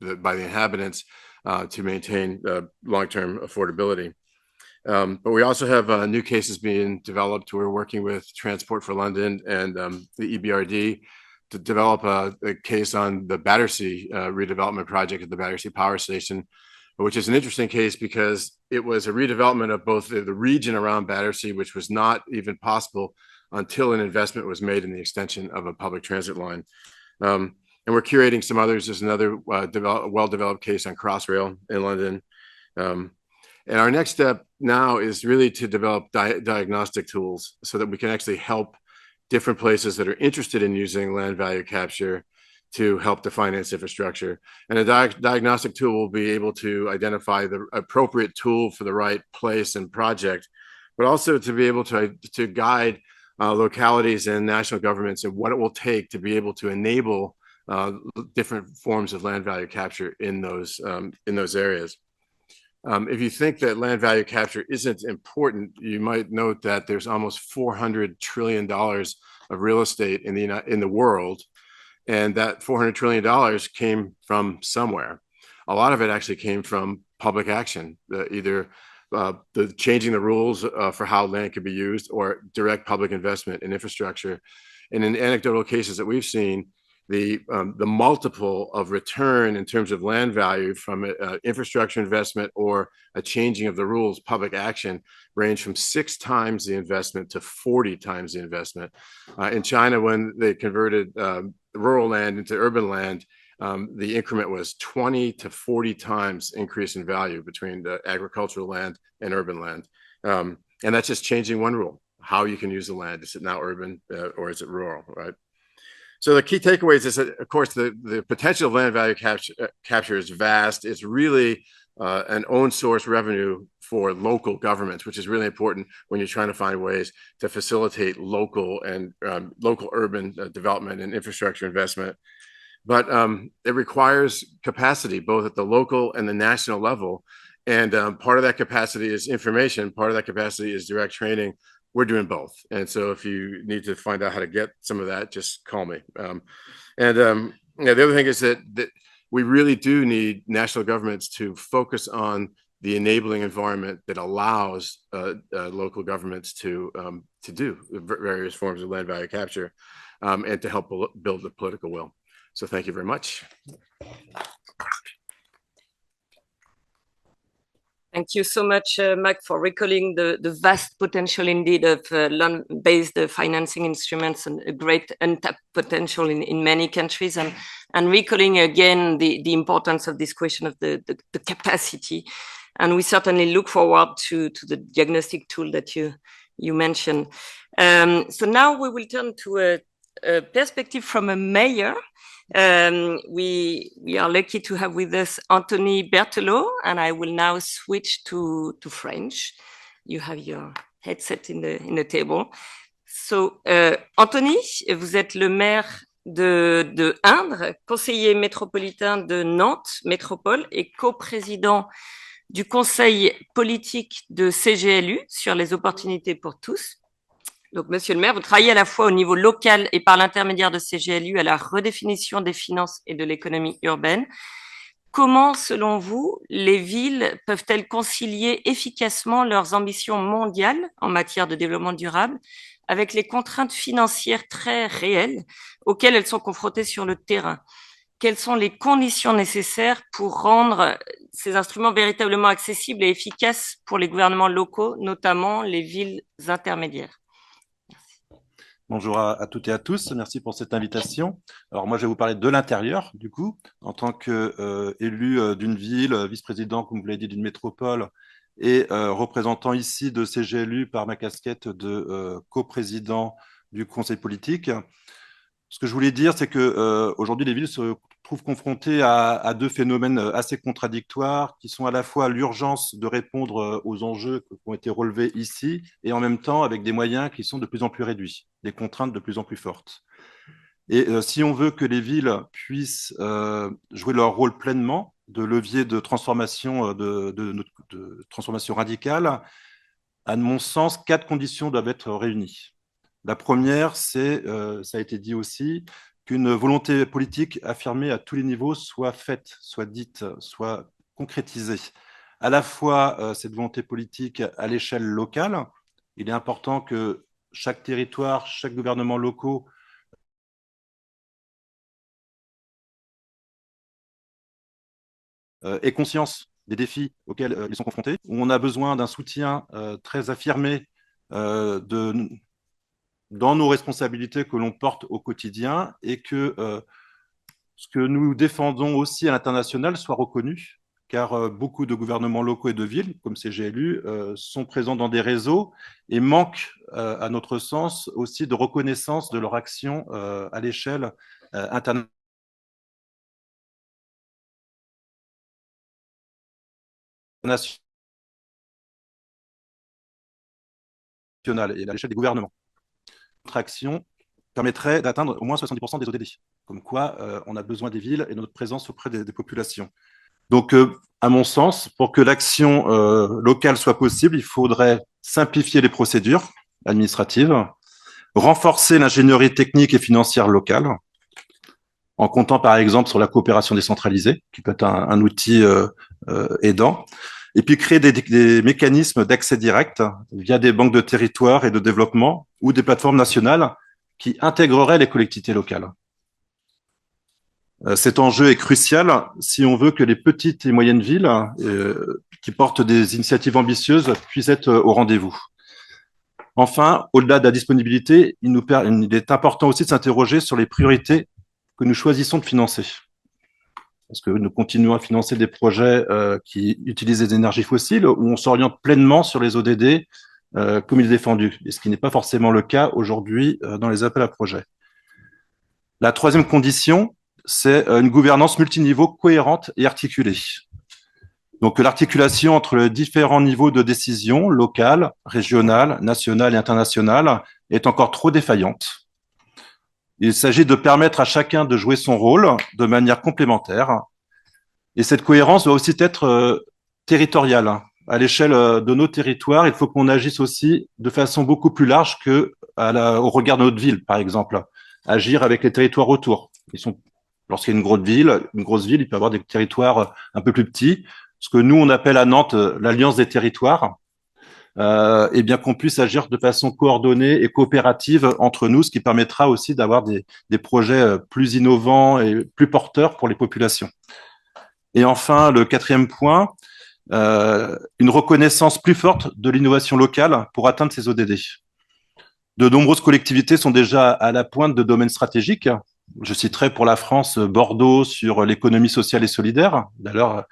the inhabitants to maintain long-term affordability. But we also have new cases being developed. We're working with Transport for London and the EBRD to develop a case on the Battersea redevelopment project at the Battersea Power Station, which is an interesting case because it was a redevelopment of both the region around Battersea, which was not even possible until an investment was made in the extension of a public transit line. And we're curating some others. There's another well-developed case on Crossrail in London. And our next step now is really to develop diagnostic tools so that we can actually help different places that are interested in using land value capture to help to finance infrastructure. And a diagnostic tool will be able to identify the appropriate tool for the right place and project, but also to be able to guide localities and national governments and what it will take to be able to enable different forms of land value capture in those areas. If you think that land value capture isn't important, you might note that there's almost $400 trillion of real estate in the world, and that $400 trillion came from somewhere. A lot of it actually came from public action, either the changing the rules for how land could be used or direct public investment in infrastructure. And in anecdotal cases that we've seen, the multiple of return in terms of land value from infrastructure investment or a changing of the rules, public action, range from 6 times the investment to 40 times the investment. In China, when they converted rural land into urban land, the increment was 20 to 40 times increase in value between the agricultural land and urban land. And that's just changing one rule, how you can use the land. Is it now urban or is it rural, right? So the key takeaways is that, of course, the potential of land value capture is vast. It's really an own source revenue for local governments, which is really important when you're trying to find ways to facilitate local and local urban development and infrastructure investment. But it requires capacity, both at the local and the national level. And part of that capacity is information. Part of that capacity is direct training. We're doing both. And so if you need to find out how to get some of that, just call me. Yeah, the other thing is that we really do need national governments to focus on the enabling environment that allows local governments to do various forms of land value capture and to help build the political will. So thank you very much. Thank you so much, Mac, for recalling the vast potential indeed of land-based financing instruments and a great untapped potential in many countries, and recalling again the importance of this question of the capacity. And we certainly look forward to the diagnostic tool that you mentioned. So now we will turn to a perspective from a mayor. We are lucky to have with us Anthony Berthelot, and I will now switch to French. You have your headset in the table. So, Anthony, vous êtes le maire de Indre, conseiller métropolitain de Nantes Métropole et coprésident du conseil politique de CGLU sur les opportunités pour tous. Donc, monsieur le maire, vous travaillez à la fois au niveau local et par l'intermédiaire de CGLU à la redéfinition des finances et de l'économie urbaine. Comment, selon vous, les villes peuvent-elles concilier efficacement leurs ambitions mondiales en matière de développement durable avec les contraintes financières très réelles auxquelles elles sont confrontées sur le terrain? Quelles sont les conditions nécessaires pour rendre ces instruments véritablement accessibles et efficaces pour les gouvernements locaux, notamment les villes intermédiaires? Bonjour à toutes et à tous, merci pour cette invitation. Alors moi je vais vous parler de l'intérieur du coup, en tant qu'élu d'une ville, vice-président comme vous l'avez dit d'une métropole et représentant ici de CGLU par ma casquette de coprésident du conseil politique. Ce que je voulais dire c'est que aujourd'hui les villes se trouvent confrontées à 2 phénomènes assez contradictoires qui sont à la fois l'urgence de répondre aux enjeux qui ont été relevés ici et en même temps avec des moyens qui sont de plus en plus réduits, des contraintes de plus en plus fortes. Et si on veut que les villes puissent jouer leur rôle pleinement de levier de transformation, de transformation radicale, à mon sens, 4 conditions doivent être réunies. La première, c'est, ça a été dit aussi, qu'une volonté politique affirmée à tous les niveaux soit faite, soit dite, soit concrétisée. À la fois cette volonté politique à l'échelle locale, il est important que chaque territoire, chaque gouvernement local ait conscience des défis auxquels ils sont confrontés, où on a besoin d'un soutien très affirmé dans nos responsabilités que l'on porte au quotidien et que ce que nous défendons aussi à l'international soit reconnu, car beaucoup de gouvernements locaux et de villes, comme CGLU, sont présents dans des réseaux et manquent, à notre sens, aussi de reconnaissance de leur action à l'échelle internationale. nationale et à l'échelle des gouvernements. Notre action permettrait d'atteindre au moins 70% des ODD. Comme quoi, on a besoin des villes et de notre présence auprès des populations. Donc, à mon sens, pour que l'action locale soit possible, il faudrait simplifier les procédures administratives, renforcer l'ingénierie technique et financière locale, en comptant par exemple sur la coopération décentralisée, qui peut être un outil aidant, et puis créer des mécanismes d'accès direct via des banques de territoire et de développement ou des plateformes nationales qui intégreraient les collectivités locales. Cet enjeu est crucial si on veut que les petites et moyennes villes qui portent des initiatives ambitieuses puissent être au rendez-vous. Enfin, au-delà de la disponibilité, il est important aussi de s'interroger sur les priorités que nous choisissons de financer. Parce que nous continuons à financer des projets qui utilisent des énergies fossiles où on s'oriente pleinement sur les ODD comme il est défendu, et ce qui n'est pas forcément le cas aujourd'hui dans les appels à projets. La troisième condition, c'est une gouvernance multiniveau cohérente et articulée. Donc, l'articulation entre les différents niveaux de décision, locale, régionale, nationale et internationale, est encore trop défaillante. Il s'agit de permettre à chacun de jouer son rôle de manière complémentaire. Et cette cohérence doit aussi être territoriale. À l'échelle de nos territoires, il faut qu'on agisse aussi de façon beaucoup plus large que au regard de notre ville, par exemple. Agir avec les territoires autour. Lorsqu'il y a une grosse ville, il peut y avoir des territoires un peu plus petits. Ce que nous, on appelle à Nantes l'alliance des territoires, et bien qu'on puisse agir de façon coordonnée et coopérative entre nous, ce qui permettra aussi d'avoir des projets plus innovants et plus porteurs pour les populations. Et enfin, le quatrième point, une reconnaissance plus forte de l'innovation locale pour atteindre ces ODD. De nombreuses collectivités sont déjà à la pointe de domaines stratégiques. Je citerai pour la France Bordeaux sur l'économie sociale et solidaire. D'ailleurs,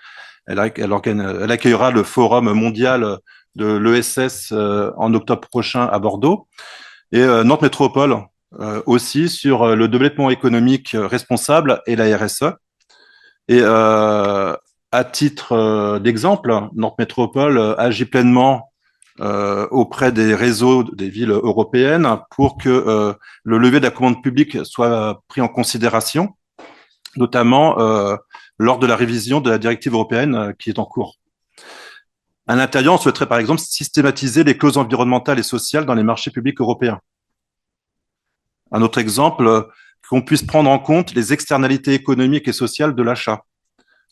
elle accueillera le forum mondial de l'ESS en octobre prochain à Bordeaux. Et Nantes Métropole aussi sur le développement économique responsable et la RSE. Et à titre d'exemple, Nantes Métropole agit pleinement auprès des réseaux des villes européennes pour que le levier de la commande publique soit pris en considération, notamment lors de la révision de la directive européenne qui est en cours. À l'intérieur, on souhaiterait par exemple systématiser les clauses environnementales et sociales dans les marchés publics européens. Un autre exemple, qu'on puisse prendre en compte les externalités économiques et sociales de l'achat,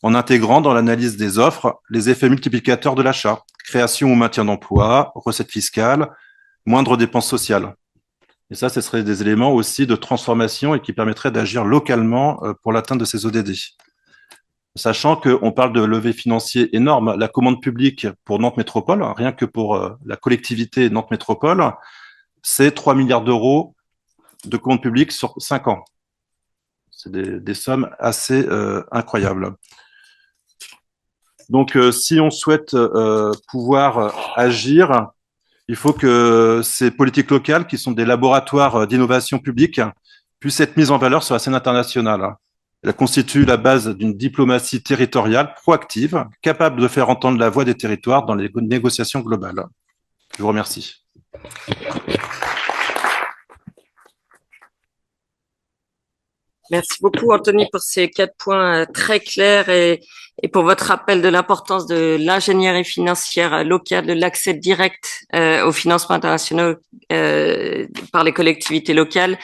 en intégrant dans l'analyse des offres les effets multiplicateurs de l'achat, création ou maintien d'emplois, recettes fiscales, moindres dépenses sociales. Et ça, ce serait des éléments aussi de transformation et qui permettraient d'agir localement pour l'atteinte de ces ODD. Sachant qu'on parle de levée financier énorme, la commande publique pour Nantes Métropole, rien que pour la collectivité Nantes Métropole, c'est 3 milliards d'euros de commande publique sur 5 ans. C'est des sommes assez incroyables. Donc, si on souhaite pouvoir agir, il faut que ces politiques locales, qui sont des laboratoires d'innovation publique, puissent être mises en valeur sur la scène internationale. Elle constitue la base d'une diplomatie territoriale proactive, capable de faire entendre la voix des territoires dans les négociations globales. Je vous remercie. Merci beaucoup, Anthony, pour ces 4 points très clairs et pour votre rappel de l'importance de l'ingénierie financière locale, de l'accès direct au financement international par les collectivités locales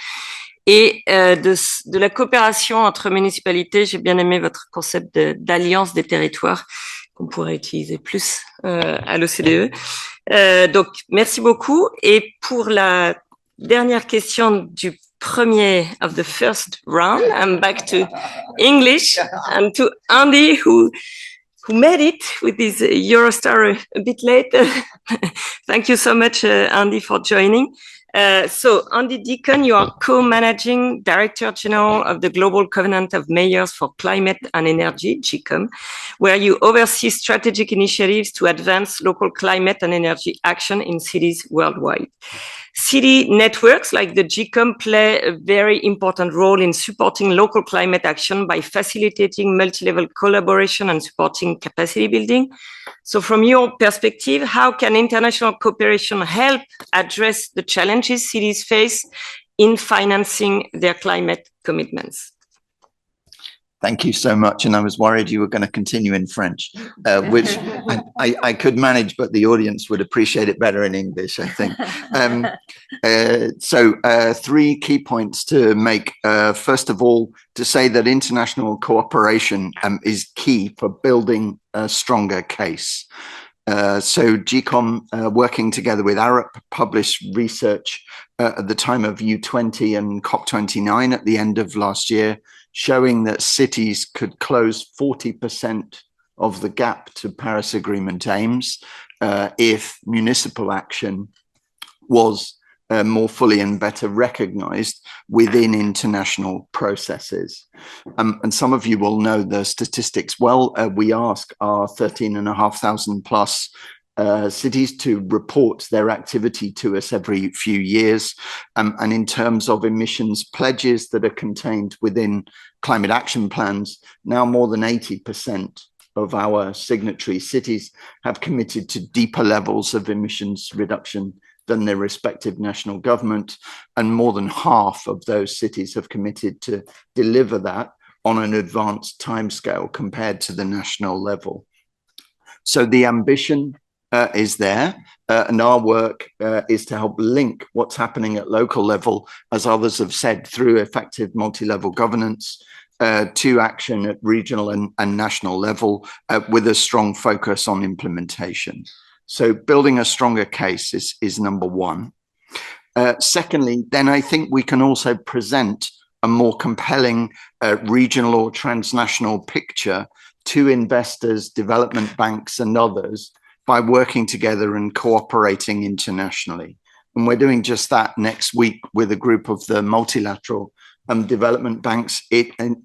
et de la coopération entre municipalités. J'ai bien aimé votre concept d'alliance des territoires qu'on pourrait utiliser plus à l'OCDE. Donc, merci beaucoup. Et pour la dernière question du premier of the first round, I'm back to English and to Andy who made it with his Eurostar a bit late. Thank you so much, Andy, for joining. So, Andy Deacon, you are co-managing Director General of the Global Covenant of Mayors for Climate and Energy, GCOM, where you oversee strategic initiatives to advance local climate and energy action in cities worldwide. City networks like the GCOM play a very important role in supporting local climate action by facilitating multi-level collaboration and supporting capacity building. So from your perspective, how can international cooperation help address the challenges cities face in financing their climate commitments? Thank you so much. And I was worried you were going to continue in French, which I could manage, but the audience would appreciate it better in English, I think. So 3 key points to make. First of all, to say that international cooperation is key for building a stronger case. So GCOM, working together with Arup, published research at the time of U20 and COP29 at the end of last year, showing that cities could close 40% of the gap to Paris Agreement aims if municipal action was more fully and better recognized within international processes. And some of you will know the statistics well. We ask our 13,500 plus cities to report their activity to us every few years. And in terms of emissions pledges that are contained within climate action plans, now more than 80% of our signatory cities have committed to deeper levels of emissions reduction than their respective national government. And more than half of those cities have committed to deliver that on an advanced timescale compared to the national level. So the ambition is there, and our work is to help link what's happening at local level, as others have said, through effective multi-level governance to action at regional and national level with a strong focus on implementation. So building a stronger case is number one. Secondly, then I think we can also present a more compelling regional or transnational picture to investors, development banks and others by working together and cooperating internationally. And we're doing just that next week with a group of the multilateral development banks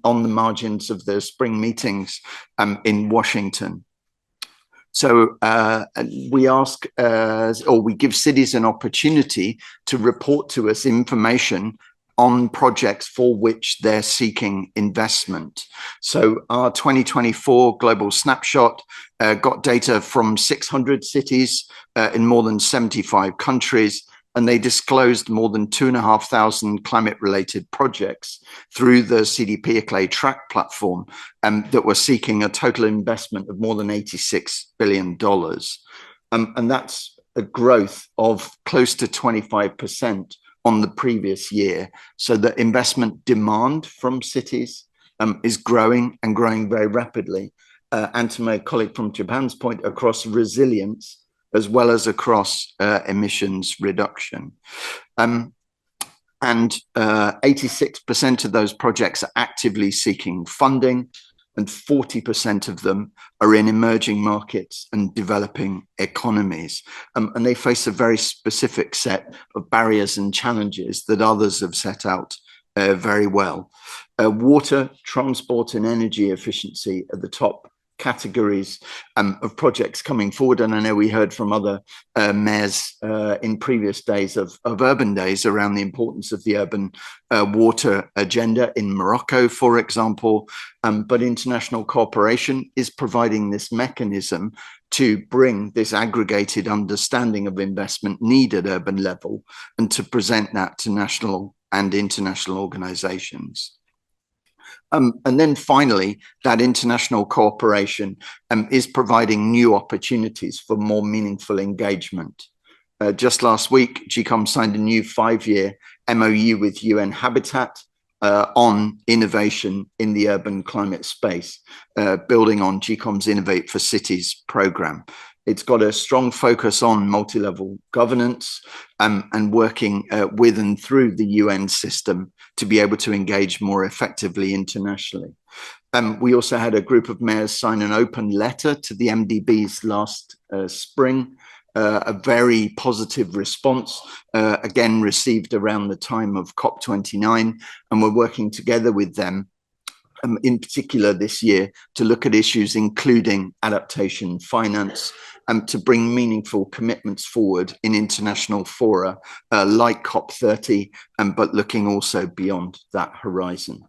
on the margins of the spring meetings in Washington. So we ask, or we give cities an opportunity to report to us information on projects for which they're seeking investment. So our 2024 global snapshot got data from 600 cities in more than 75 countries, and they disclosed more than 2,500 climate-related projects through the CDP ICLEI track platform that were seeking a total investment of more than $86 billion. And that's a growth of close to 25% on the previous year. So the investment demand from cities is growing and growing very rapidly. And to my colleague from Japan's point, across resilience, as well as across emissions reduction. And 86% of those projects are actively seeking funding, and 40% of them are in emerging markets and developing economies. And they face a very specific set of barriers and challenges that others have set out very well. Water, transport and energy efficiency are the top categories of projects coming forward. And I know we heard from other mayors in previous days of urban days around the importance of the urban water agenda in Morocco, for example. But international cooperation is providing this mechanism to bring this aggregated understanding of investment need at urban level and to present that to national and international organizations. And then finally, that international cooperation is providing new opportunities for more meaningful engagement. Just last week, GCOM signed a new 5-year MOU with UN Habitat on innovation in the urban climate space, building on GCOM's Innovate for Cities program. It's got a strong focus on multi-level governance and working with and through the UN system to be able to engage more effectively internationally. We also had a group of mayors sign an open letter to the MDBs last spring a very positive response, again received around the time of COP29, and we're working together with them in particular this year to look at issues including adaptation finance and to bring meaningful commitments forward in international fora like COP30, but looking also beyond that horizon.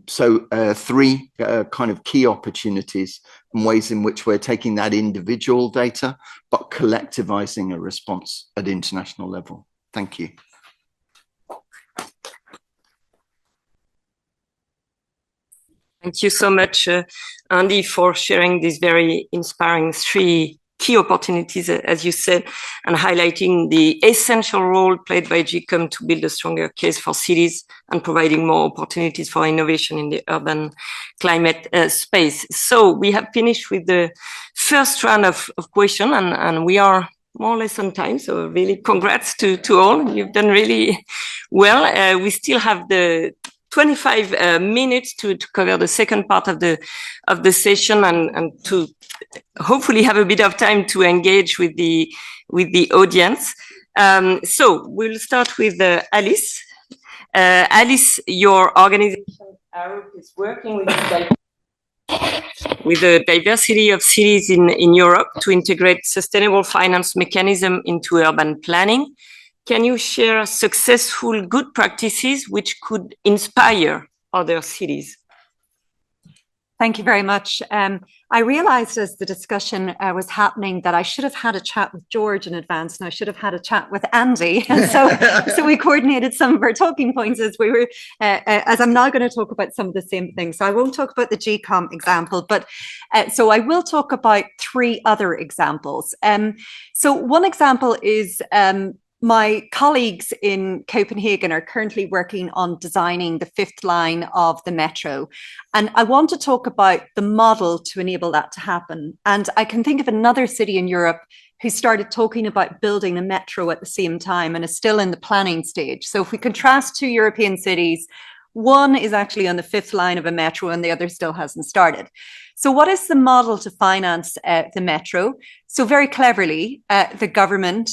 So three kind of key opportunities and ways in which we're taking that individual data, but collectivizing a response at international level. Thank you. Thank you so much, Andy, for sharing these very inspiring three key opportunities, as you said, and highlighting the essential role played by GCOM to build a stronger case for cities and providing more opportunities for innovation in the urban climate space. So we have finished with the first round of questions, and we are more or less on time. So really congrats to all. You've done really well. We still have the 25 minutes to cover the second part of the session and to hopefully have a bit of time to engage with the audience. So we'll start with Alice. Alice, your organization is working with the diversity of cities in Europe to integrate sustainable finance mechanism into urban planning. Can you share successful good practices which could inspire other cities? Thank you very much. I realized as the discussion was happening that I should have had a chat with George in advance, and I should have had a chat with Andy. And so we coordinated some of our talking points as we were, as I'm now going to talk about some of the same things. So I won't talk about the GCOM example, but so I will talk about three other examples. So one example is my colleagues in Copenhagen are currently working on designing the fifth line of the metro. And I want to talk about the model to enable that to happen. And I can think of another city in Europe who started talking about building a metro at the same time and is still in the planning stage. So if we contrast two European cities, one is actually on the fifth line of a metro and the other still hasn't started. So what is the model to finance the metro? So very cleverly, the government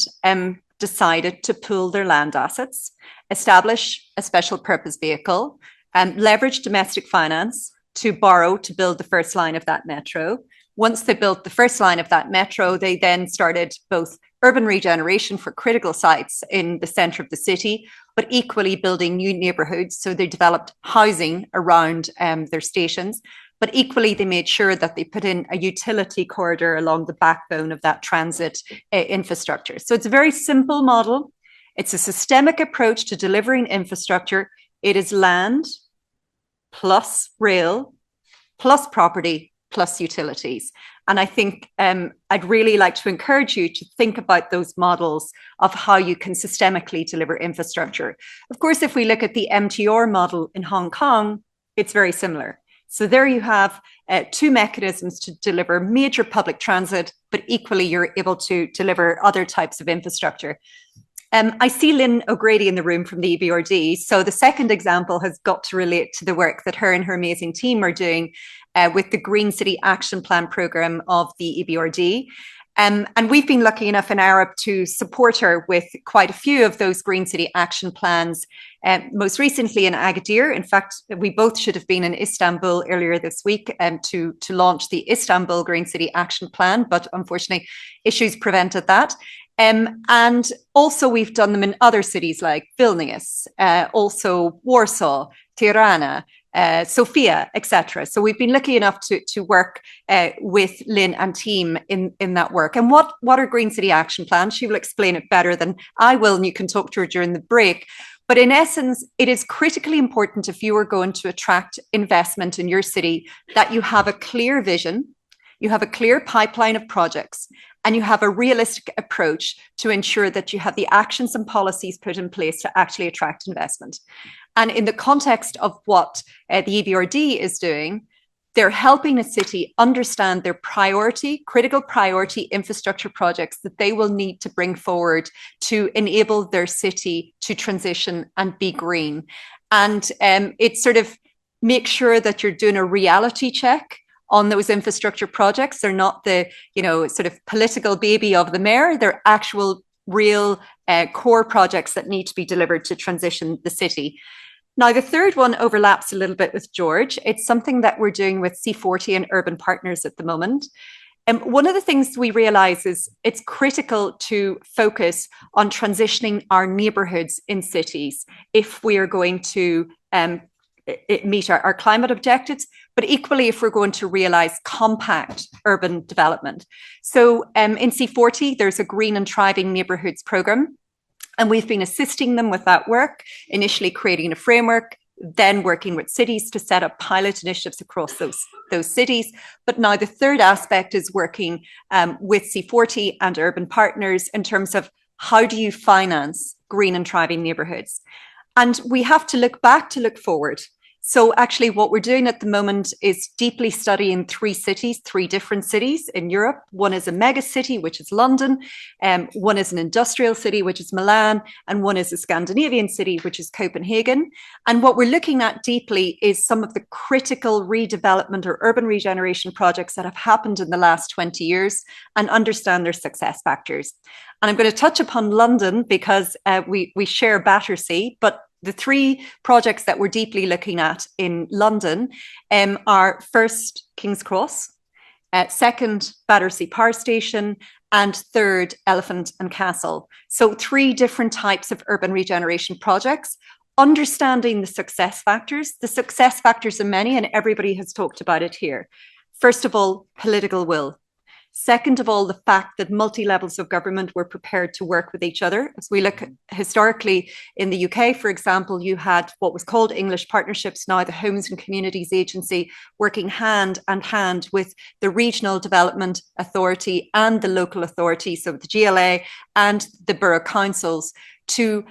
decided to pool their land assets, establish a special purpose vehicle, and leverage domestic finance to borrow to build the first line of that metro. Once they built the first line of that metro, they then started both urban regeneration for critical sites in the center of the city, but equally building new neighborhoods. So they developed housing around their stations. But equally, they made sure that they put in a utility corridor along the backbone of that transit infrastructure. So it's a very simple model. It's a systemic approach to delivering infrastructure. It is land plus rail plus property plus utilities. And I think I'd really like to encourage you to think about those models of how you can systemically deliver infrastructure. Of course, if we look at the MTR model in Hong Kong, it's very similar. So there you have two mechanisms to deliver major public transit, but equally you're able to deliver other types of infrastructure. I see Lynn O'Grady in the room from the EBRD. So the second example has got to relate to the work that her and her amazing team are doing with the Green City Action Plan programme of the EBRD. And we've been lucky enough in Europe to support her with quite a few of those Green City Action Plans, most recently in Agadir. In fact, we both should have been in Istanbul earlier this week to launch the Istanbul Green City Action Plan, but unfortunately issues prevented that. And also we've done them in other cities like Vilnius, also Warsaw, Tirana, Sofia, etc. So we've been lucky enough to work with Lynn and team in that work. And what are Green City Action Plans? She will explain it better than I will, and you can talk to her during the break. But in essence, it is critically important if you are going to attract investment in your city that you have a clear vision, you have a clear pipeline of projects, and you have a realistic approach to ensure that you have the actions and policies put in place to actually attract investment. And in the context of what the EBRD is doing, they're helping a city understand their critical priority infrastructure projects that they will need to bring forward to enable their city to transition and be green. And it's sort of make sure that you're doing a reality check on those infrastructure projects. They're not the, sort of political baby of the mayor. They're actual real core projects that need to be delivered to transition the city. Now, the third one overlaps a little bit with George. It's something that we're doing with C40 and urban partners at the moment. And one of the things we realize is it's critical to focus on transitioning our neighborhoods in cities if we are going to meet our climate objectives, but equally if we're going to realize compact urban development. So in C40, there's a Green and Thriving Neighborhoods program, and we've been assisting them with that work, initially creating a framework, then working with cities to set up pilot initiatives across those cities. But now the third aspect is working with C40 and urban partners in terms of how do you finance green and thriving neighborhoods? And we have to look back to look forward. So actually what we're doing at the moment is deeply studying three different cities in Europe. One is a mega city, which is London. One is an industrial city, which is Milan. And one is a Scandinavian city, which is Copenhagen. And what we're looking at deeply is some of the critical redevelopment or urban regeneration projects that have happened in the last 20 years and understand their success factors. And I'm going to touch upon London because we share Battersea, but the three projects that we're deeply looking at in London are first, King's Cross, second, Battersea Power Station, and third, Elephant and Castle. So three different types of urban regeneration projects. Understanding the success factors. The success factors are many, and everybody has talked about it here. First of all, political will. Second of all, the fact that multi-levels of government were prepared to work with each other. As we look historically in the UK, for example, you had what was called English Partnerships, now the Homes and Communities Agency, working hand in hand with the Regional Development Authority and the local authority, so the GLA and the borough councils, to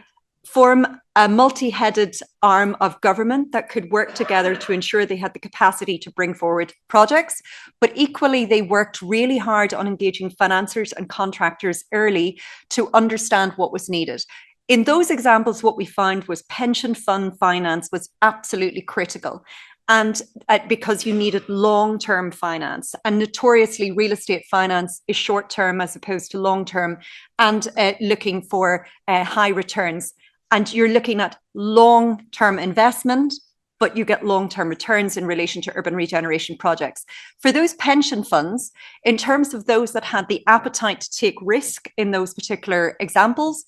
form a multi-headed arm of government that could work together to ensure they had the capacity to bring forward projects. But equally, they worked really hard on engaging financiers and contractors early to understand what was needed. In those examples, what we found was pension fund finance was absolutely critical. And because you needed long-term finance, and notoriously real estate finance is short-term as opposed to long-term, and looking for high returns. And you're looking at long-term investment, but you get long-term returns in relation to urban regeneration projects. For those pension funds, in terms of those that had the appetite to take risk in those particular examples,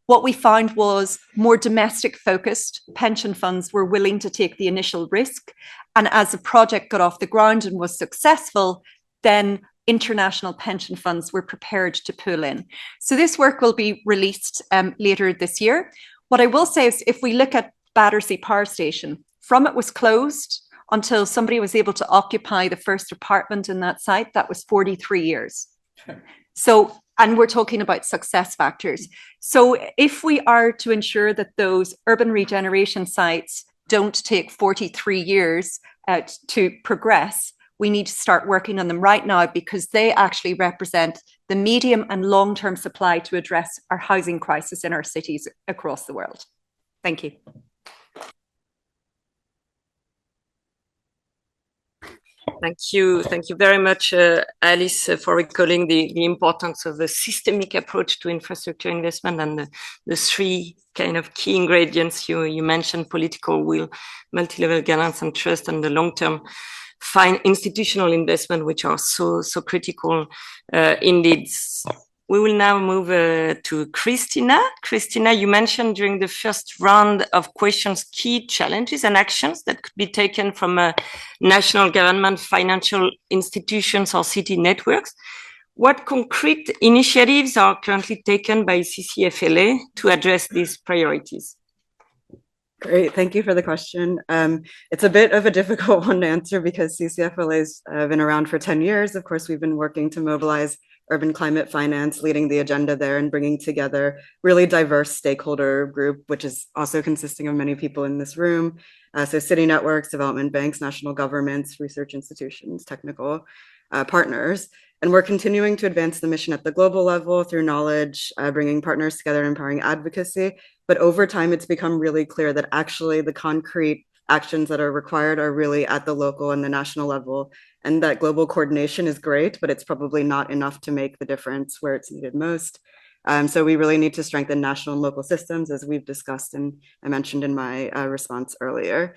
what we found was more domestic focused pension funds were willing to take the initial risk. And as the project got off the ground and was successful, then international pension funds were prepared to pull in. So this work will be released later this year. What I will say is if we look at Battersea Power Station, from it was closed until somebody was able to occupy the first apartment in that site, that was 43 years. So, and we're talking about success factors. So if we are to ensure that those urban regeneration sites don't take 43 years to progress, we need to start working on them right now because they actually represent the medium and long-term supply to address our housing crisis in our cities across the world. Thank you. Thank you. Thank you very much, Alice, for recalling the importance of the systemic approach to infrastructure investment and the three kind of key ingredients you mentioned: political will, multi-level governance and trust, and the long-term institutional investment, which are so critical indeed. We will now move to Christina. Christina, you mentioned during the first round of questions key challenges and actions that could be taken from national government, financial institutions or city networks. What concrete initiatives are currently taken by CCFLA to address these priorities? Great, thank you for the question. It's a bit of a difficult one to answer because CCFLA's been around for 10 years. Of course, we've been working to mobilize urban climate finance, leading the agenda there and bringing together really diverse stakeholder group, which is also consisting of many people in this room. So city networks, development banks, national governments, research institutions, technical partners. And we're continuing to advance the mission at the global level through knowledge, bringing partners together and empowering advocacy. But over time, it's become really clear that actually the concrete actions that are required are really at the local and the national level. and that global coordination is great, but it's probably not enough to make the difference where it's needed most. So we really need to strengthen national and local systems, as we've discussed and I mentioned in my response earlier.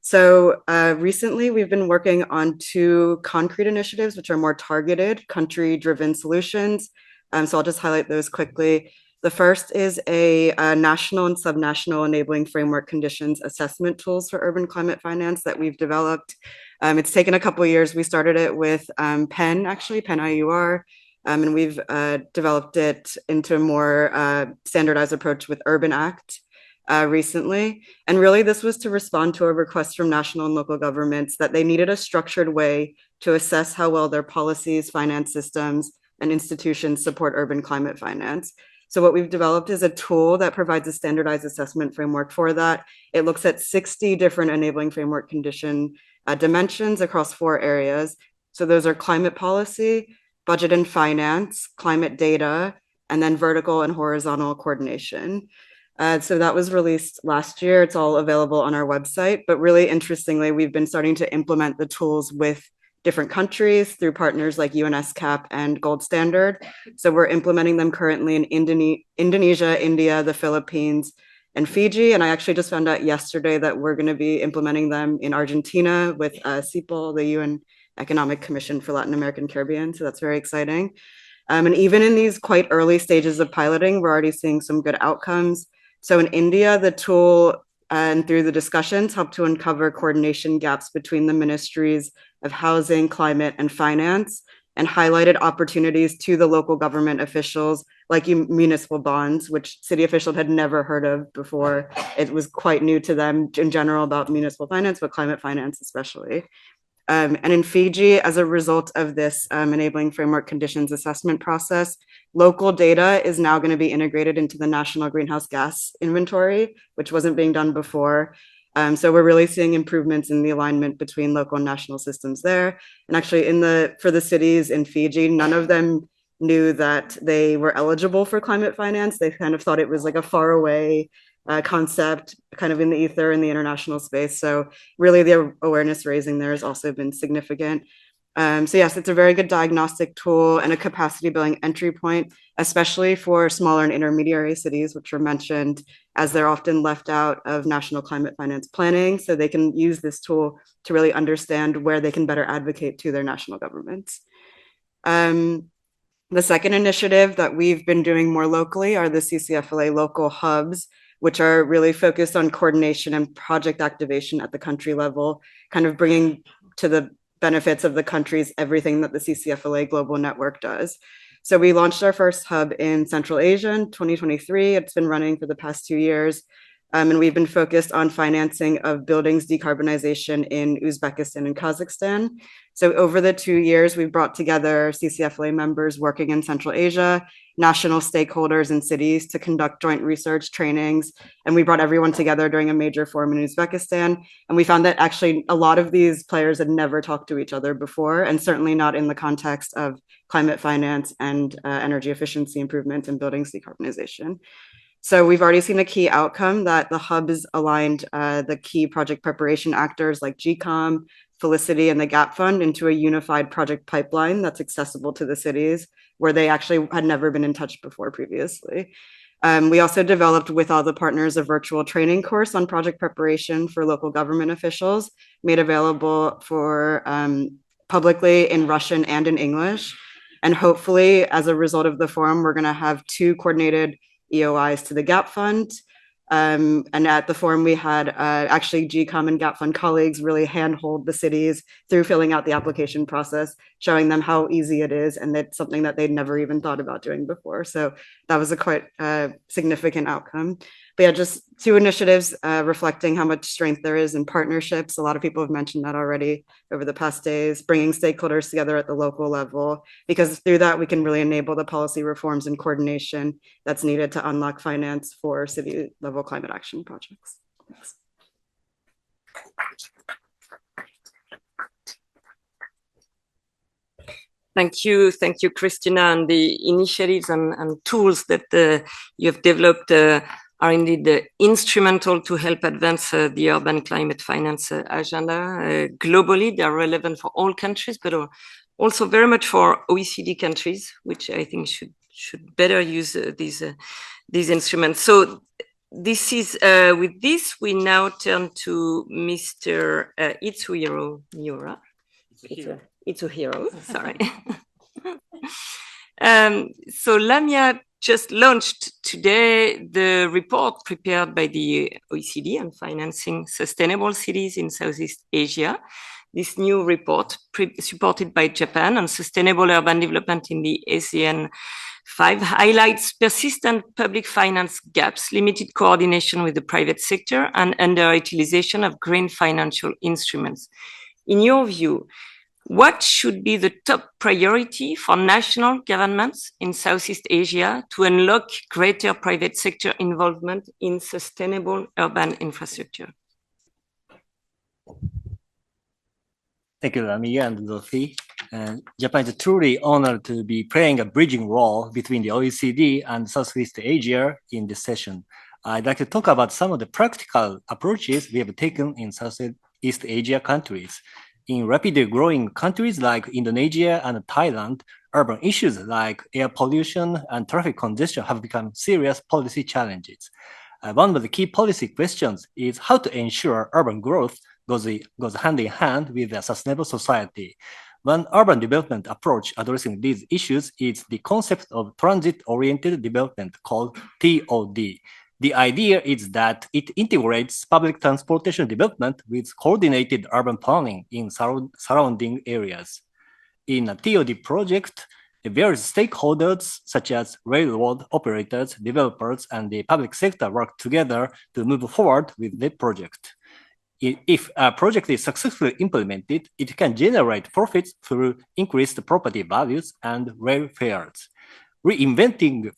So recently, we've been working on 2 concrete initiatives, which are more targeted, country-driven solutions. So I'll just highlight those quickly. The first is a national and subnational enabling framework conditions assessment tools for urban climate finance that we've developed. It's taken a couple of years. We started it with Penn IUR, and we've developed it into a more standardized approach with Urban Act recently. And really, this was to respond to a request from national and local governments that they needed a structured way to assess how well their policies, finance systems, and institutions support urban climate finance. So what we've developed is a tool that provides a standardized assessment framework for that. It looks at 60 different enabling framework condition dimensions across 4 areas. So those are climate policy, budget and finance, climate data, and then vertical and horizontal coordination. So that was released last year. It's all available on our website. But really interestingly, we've been starting to implement the tools with different countries through partners like UNSCAP and Gold Standard. So we're implementing them currently in Indonesia, India, the Philippines, and Fiji. And I actually just found out yesterday that we're going to be implementing them in Argentina with CIPOL, the UN Economic Commission for Latin American Caribbean. So that's very exciting. And even in these quite early stages of piloting, we're already seeing some good outcomes. So in India, the tool and through the discussions helped to uncover coordination gaps between the ministries of housing, climate, and finance, and highlighted opportunities to the local government officials like municipal bonds, which city officials had never heard of before. It was quite new to them in general about municipal finance, but climate finance especially. And in Fiji, as a result of this enabling framework conditions assessment process, local data is now going to be integrated into the national greenhouse gas inventory, which wasn't being done before. So we're really seeing improvements in the alignment between local and national systems there. And actually for the cities in Fiji, none of them knew that they were eligible for climate finance. They kind of thought it was like a far away concept kind of in the ether in the international space. So really the awareness raising there has also been significant. So yes, it's a very good diagnostic tool and a capacity building entry point, especially for smaller and intermediary cities, which were mentioned, as they're often left out of national climate finance planning. So they can use this tool to really understand where they can better advocate to their national governments. The second initiative that we've been doing more locally are the CCFLA local hubs, which are really focused on coordination and project activation at the country level, kind of bringing to the benefits of the countries everything that the CCFLA global network does. So we launched our first hub in Central Asia in 2023. It's been running for the past 2 years. And we've been focused on financing of buildings decarbonization in Uzbekistan and Kazakhstan. So over the 2 years, we've brought together CCFLA members working in Central Asia, national stakeholders in cities to conduct joint research trainings. And we brought everyone together during a major forum in Uzbekistan. And we found that actually a lot of these players had never talked to each other before, and certainly not in the context of climate finance and energy efficiency improvements and buildings decarbonization. So we've already seen a key outcome that the hub has aligned the key project preparation actors like GCOM, Felicity, and the GAP Fund into a unified project pipeline that's accessible to the cities where they actually had never been in touch before previously. We also developed with all the partners a virtual training course on project preparation for local government officials, made available for publicly in Russian and in English. And hopefully, as a result of the forum, we're going to have 2 coordinated EOIs to the GAP Fund. And at the forum, we had actually GCOM and GAP Fund colleagues really handhold the cities through filling out the application process, showing them how easy it is, and that's something that they'd never even thought about doing before. So that was a quite significant outcome. But yeah, just 2 initiatives reflecting how much strength there is in partnerships. A lot of people have mentioned that already over the past days, bringing stakeholders together at the local level, because through that, we can really enable the policy reforms and coordination that's needed to unlock finance for city level climate action projects. Thanks. Thank you, Christina, and the initiatives and tools that you have developed are indeed instrumental to help advance the urban climate finance agenda globally. They are relevant for all countries, but also very much for OECD countries, which I think should better use these instruments. So this is with this, we now turn to Mr. Itsuhiro Miura. Itsuhiro, sorry. So Lamia just launched today the report prepared by the OECD on financing sustainable cities in Southeast Asia. This new report, supported by Japan on sustainable urban development in the ASEAN 5, highlights persistent public finance gaps, limited coordination with the private sector, and underutilization of green financial instruments. In your view, what should be the top priority for national governments in Southeast Asia to unlock greater private sector involvement in sustainable urban infrastructure? Thank you, Lamia and Dorothy. Japan is truly honored to be playing a bridging role between the OECD and Southeast Asia in this session. I'd like to talk about some of the practical approaches we have taken in Southeast Asia countries. In rapidly growing countries like Indonesia and Thailand, urban issues like air pollution and traffic congestion have become serious policy challenges. One of the key policy questions is how to ensure urban growth goes hand in hand with a sustainable society. One urban development approach addressing these issues is the concept of transit-oriented development called TOD. The idea is that it integrates public transportation development with coordinated urban planning in surrounding areas. In a TOD project, the various stakeholders, such as railroad operators, developers, and the public sector work together to move forward with the project. If a project is successfully implemented, it can generate profits through increased property values and rail fares. Reinvesting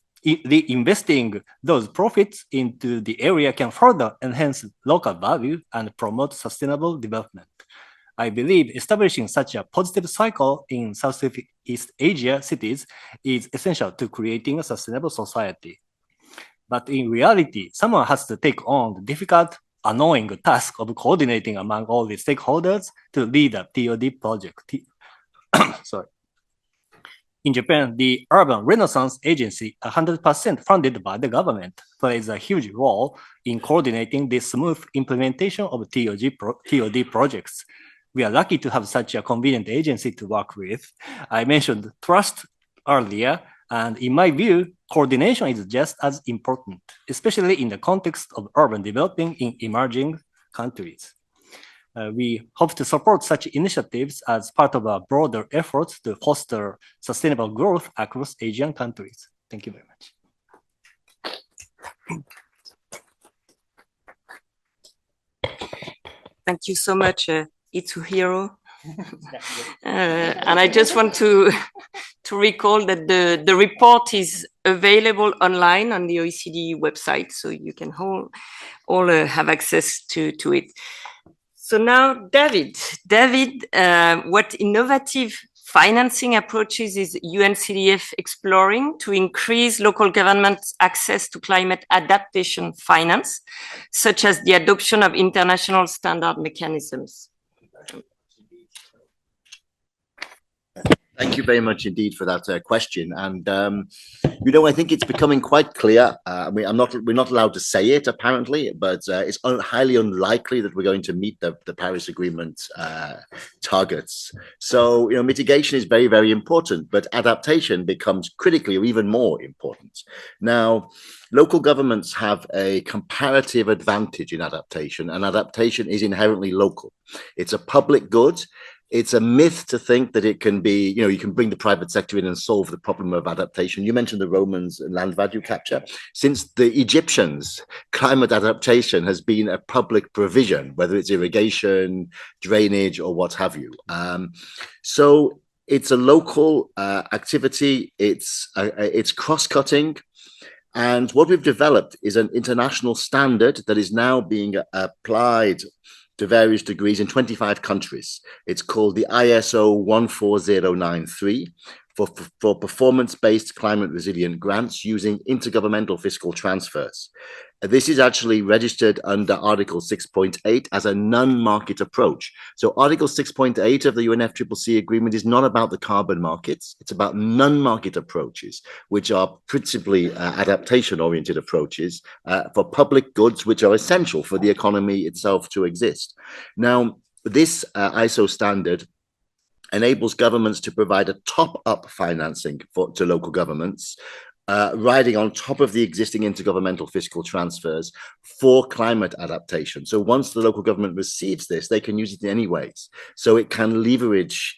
those profits into the area can further enhance local value and promote sustainable development. I believe establishing such a positive cycle in Southeast Asia cities is essential to creating a sustainable society. But in reality, someone has to take on the difficult, annoying task of coordinating among all the stakeholders to lead a TOD project. Sorry. In Japan, the Urban Renaissance Agency, 100% funded by the government, plays a huge role in coordinating the smooth implementation of TOD projects. We are lucky to have such a convenient agency to work with. I mentioned trust earlier, and in my view, coordination is just as important, especially in the context of urban developing in emerging countries. We hope to support such initiatives as part of our broader efforts to foster sustainable growth across Asian countries. Thank you very much. Thank you so much, Itsuhiro. And I just want to recall that the report is available online on the OECD website, so you can all have access to it. So now, David, what innovative financing approaches is UNCDF exploring to increase local government's access to climate adaptation finance, such as the adoption of international standard mechanisms? Thank you very much indeed for that question. And, I think it's becoming quite clear. We're not allowed to say it, apparently, but it's highly unlikely that we're going to meet the Paris Agreement targets. So, mitigation is very, very important, but adaptation becomes critically or even more important. Now, local governments have a comparative advantage in adaptation, and adaptation is inherently local. It's a public good. It's a myth to think that it can be, you can bring the private sector in and solve the problem of adaptation. You mentioned the Romans and land value capture. Since the Egyptians, climate adaptation has been a public provision, whether it's irrigation, drainage, or what have you. So it's a local activity. It's cross-cutting. And what we've developed is an international standard that is now being applied to various degrees in 25 countries. It's called the ISO 14093 for performance-based climate resilient grants using intergovernmental fiscal transfers. This is actually registered under Article 6.8 as a non-market approach. So Article 6.8 of the UNFCCC agreement is not about the carbon markets. It's about non-market approaches, which are principally adaptation-oriented approaches for public goods, which are essential for the economy itself to exist. Now, this ISO standard enables governments to provide a top-up financing to local governments, riding on top of the existing intergovernmental fiscal transfers for climate adaptation. So once the local government receives this, they can use it in any ways. So it can leverage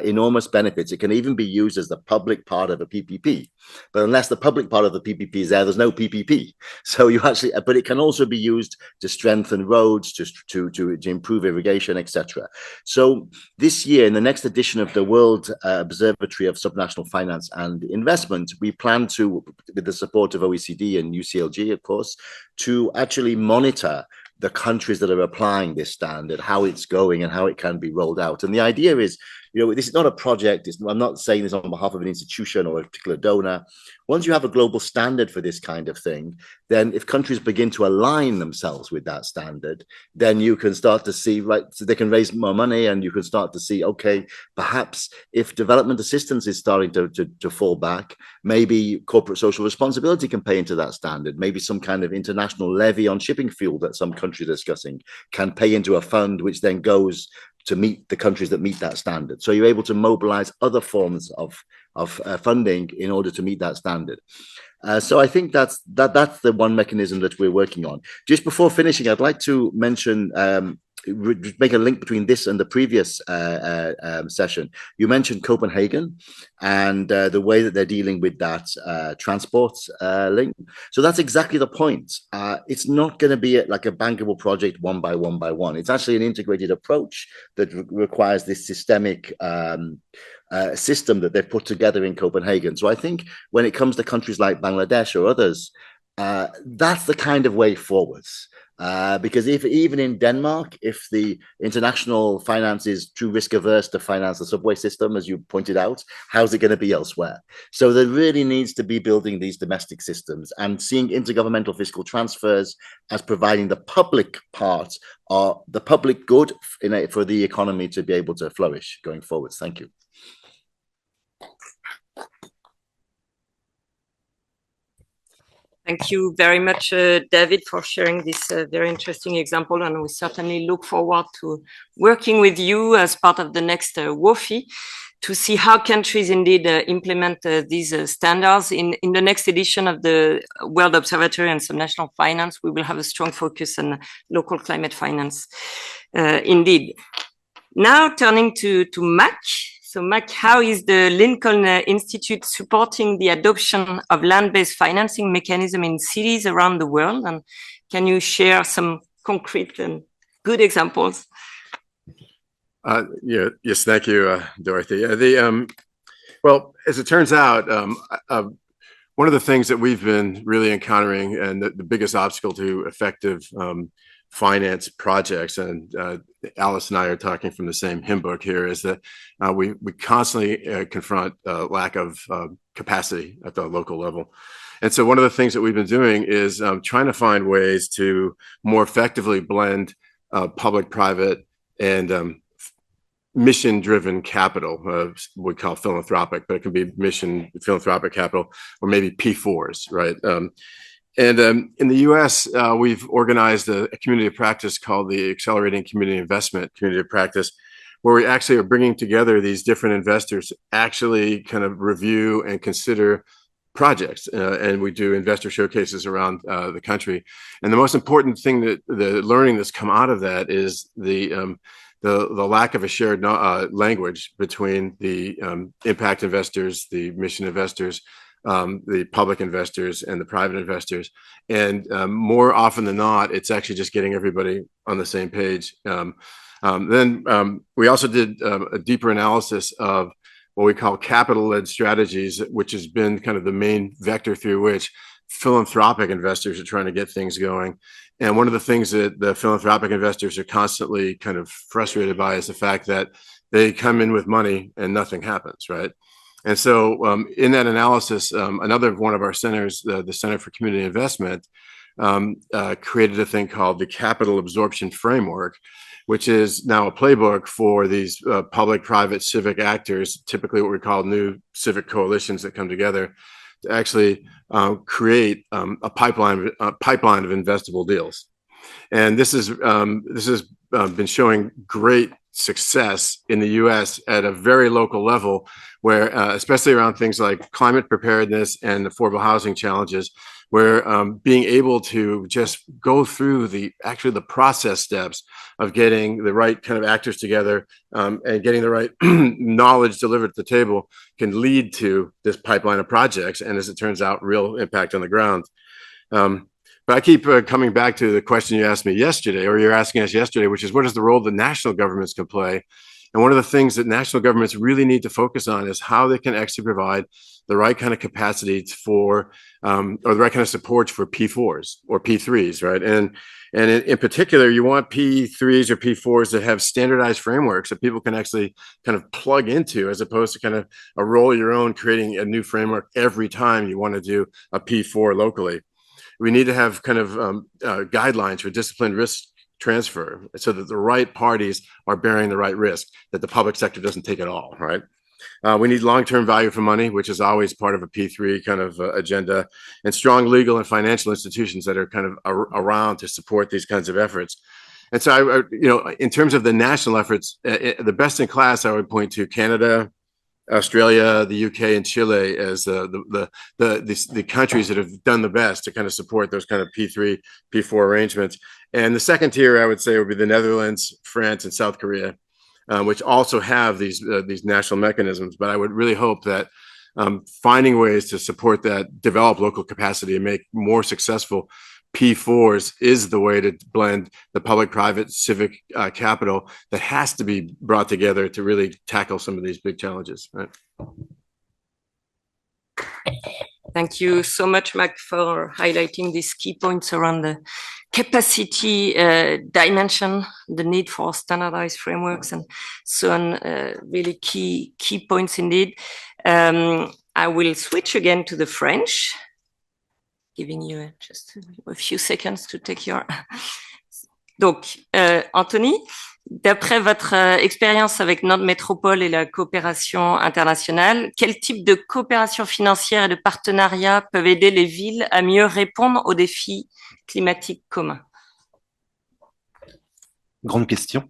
enormous benefits. It can even be used as the public part of a PPP. But unless the public part of the PPP is there's no PPP. So you actually, but it can also be used to strengthen roads, to improve irrigation, etc. So this year, in the next edition of the World Observatory of Subnational Finance and Investment, we plan to, with the support of OECD and UCLG, of course, to actually monitor the countries that are applying this standard, how it's going and how it can be rolled out. And the idea is, this is not a project. I'm not saying this on behalf of an institution or a particular donor. Once you have a global standard for this kind of thing, then if countries begin to align themselves with that standard, then you can start to see, right, so they can raise more money and you can start to see, okay, perhaps if development assistance is starting to fall back, maybe corporate social responsibility can pay into that standard. Maybe some kind of international levy on shipping fuel that some countries are discussing can pay into a fund, which then goes to meet the countries that meet that standard. So you're able to mobilize other forms of funding in order to meet that standard. So I think that's the one mechanism that we're working on. Just before finishing, I'd like to mention, make a link between this and the previous session. You mentioned Copenhagen and the way that they're dealing with that transport link. So that's exactly the point. It's not going to be like a bankable project one by one by one. It's actually an integrated approach that requires this systemic system that they've put together in Copenhagen. So I think when it comes to countries like Bangladesh or others, that's the kind of way forwards. Because if even in Denmark, if the international finance is too risk averse to finance the subway system, as you pointed out, how's it going to be elsewhere? So there really needs to be building these domestic systems and seeing intergovernmental fiscal transfers as providing the public part or the public good for the economy to be able to flourish going forwards. Thank you. Thank you very much, David, for sharing this very interesting example. And we certainly look forward to working with you as part of the next WOFI to see how countries indeed implement these standards. In the next edition of the World Observatory on Subnational Finance, we will have a strong focus on local climate finance, indeed. Now turning to Mac. So, Mac, how is the Lincoln Institute supporting the adoption of land-based financing mechanism in cities around the world? And can you share some concrete and good examples? Yes, thank you, Dorothy. Well, as it turns out, one of the things that we've been really encountering and the biggest obstacle to effective finance projects, and Alice and I are talking from the same hymn book here, is that we constantly confront lack of capacity at the local level. And so one of the things that we've been doing is trying to find ways to more effectively blend public, private, and mission-driven capital, we call philanthropic, but it can be mission philanthropic capital, or maybe P4s, right? And in the US, we've organized a community of practice called the Accelerating Community Investment Community of Practice, where we actually are bringing together these different investors to actually kind of review and consider projects. And we do investor showcases around the country. And the most important thing that the learning that's come out of that is the lack of a shared language between the impact investors, the mission investors, the public investors and the private investors. And more often than not, it's actually just getting everybody on the same page. Then we also did a deeper analysis of what we call capital-led strategies, which has been kind of the main vector through which philanthropic investors are trying to get things going. And one of the things that the philanthropic investors are constantly kind of frustrated by is the fact that they come in with money and nothing happens, right? And so in that analysis, another one of our centers, the Center for Community Investment, created a thing called the Capital Absorption Framework, which is now a playbook for these public-private civic actors, typically what we call new civic coalitions that come together to actually create a pipeline of investable deals. And this has been showing great success in the U.S. at a very local level, where especially around things like climate preparedness and affordable housing challenges, where being able to just go through the process steps of getting the right kind of actors together and getting the right knowledge delivered at the table can lead to this pipeline of projects, and as it turns out, real impact on the ground. But I keep coming back to the question you asked me yesterday, or you're asking us yesterday, which is what is the role that national governments can play? And one of the things that national governments really need to focus on is how they can actually provide the right kind of capacity for, or the right kind of support for P4s or P3s, right? And in particular, you want P3s or P4s that have standardized frameworks that people can actually kind of plug into, as opposed to kind of a roll your own, creating a new framework every time you want to do a P4 locally. We need to have kind of guidelines for disciplined risk transfer so that the right parties are bearing the right risk, that the public sector doesn't take it all, right? We need long-term value for money, which is always part of a P3 kind of agenda, and strong legal and financial institutions that are kind of around to support these kinds of efforts. And so, in terms of the national efforts, the best in class, I would point to Canada, Australia, the UK, and Chile as the countries that have done the best to kind of support those kind of P3, P4 arrangements. And the second tier, I would say, would be the Netherlands, France, and South Korea, which also have these national mechanisms. But I would really hope that finding ways to support that, develop local capacity, and make more successful P4s is the way to blend the public-private civic capital that has to be brought together to really tackle some of these big challenges. Right? Thank you so much, Mac, for highlighting these key points around the capacity dimension, the need for standardized frameworks, and so on. Really key points indeed. I will switch again to the French, giving you just a few seconds to take your... Donc, Anthony, d'après votre expérience avec notre métropole et la coopération internationale, quel type de coopération financière et de partenariat peuvent aider les villes à mieux répondre aux défis climatiques communs? Grande question.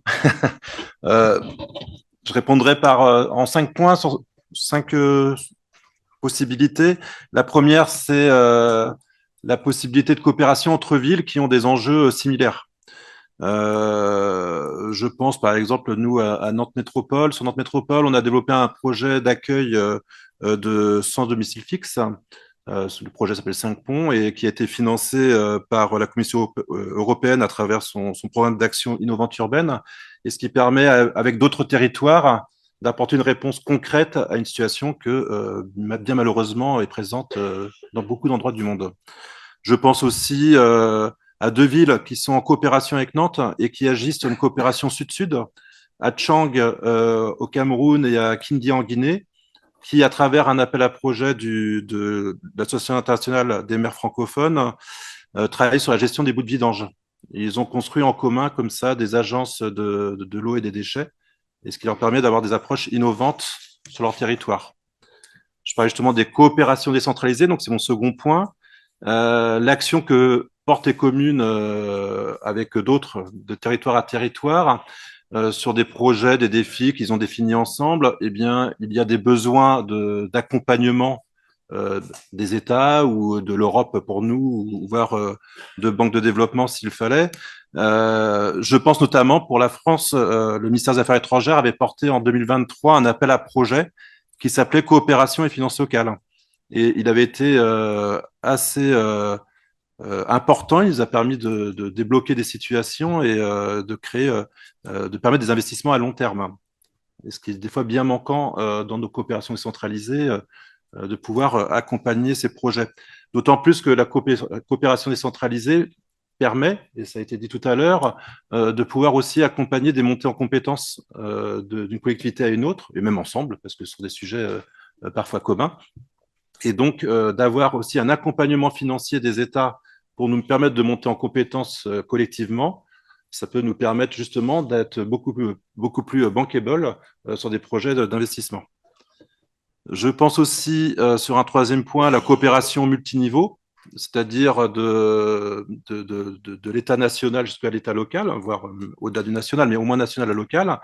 Je répondrai en 5 points sur 5 possibilités. La première, c'est la possibilité de coopération entre villes qui ont des enjeux similaires. Je pense par exemple, nous, à Nantes Métropole. Sur Nantes Métropole, on a développé un projet d'accueil de sans domicile fixe. Le projet s'appelle 5 ponts et qui a été financé par la Commission européenne à travers son programme d'action innovante urbaine, et ce qui permet, avec d'autres territoires, d'apporter une réponse concrète à une situation que, bien malheureusement, est présente dans beaucoup d'endroits du monde. Je pense aussi à 2 villes qui sont en coopération avec Nantes et qui agissent sur une coopération sud-sud, à Tchang au Cameroun et à Kindia en Guinée, qui, à travers un appel à projet de l'Association internationale des maires francophones, travaillent sur la gestion des bouts de vidange. Ils ont construit en commun, comme ça, des agences de l'eau et des déchets, et ce qui leur permet d'avoir des approches innovantes sur leur territoire. Je parlais justement des coopérations décentralisées, donc c'est mon second point. L'action que portent les communes avec d'autres, de territoire à territoire, sur des projets, des défis qu'ils ont définis ensemble, eh bien, il y a des besoins d'accompagnement des États ou de l'Europe pour nous, ou voire de banques de développement s'il fallait. Je pense notamment pour la France, le ministère des Affaires étrangères avait porté en 2023 un appel à projet qui s'appelait Coopération et finances locales. Et il avait été assez important. Il nous a permis de débloquer des situations et de créer, de permettre des investissements à long terme. Et ce qui est des fois bien manquant dans nos coopérations décentralisées, de pouvoir accompagner ces projets. D'autant plus que la coopération décentralisée permet, et ça a été dit tout à l'heure, de pouvoir aussi accompagner des montées en compétences d'une collectivité à une autre, et même ensemble, parce que ce sont des sujets parfois communs. Et donc, d'avoir aussi un accompagnement financier des États pour nous permettre de monter en compétences collectivement. Ça peut nous permettre justement d'être beaucoup plus bankable sur des projets d'investissement. Je pense aussi sur un troisième point, la coopération multiniveau, c'est-à-dire de l'État national jusqu'à l'État local, voire au-delà du national, mais au moins national à local,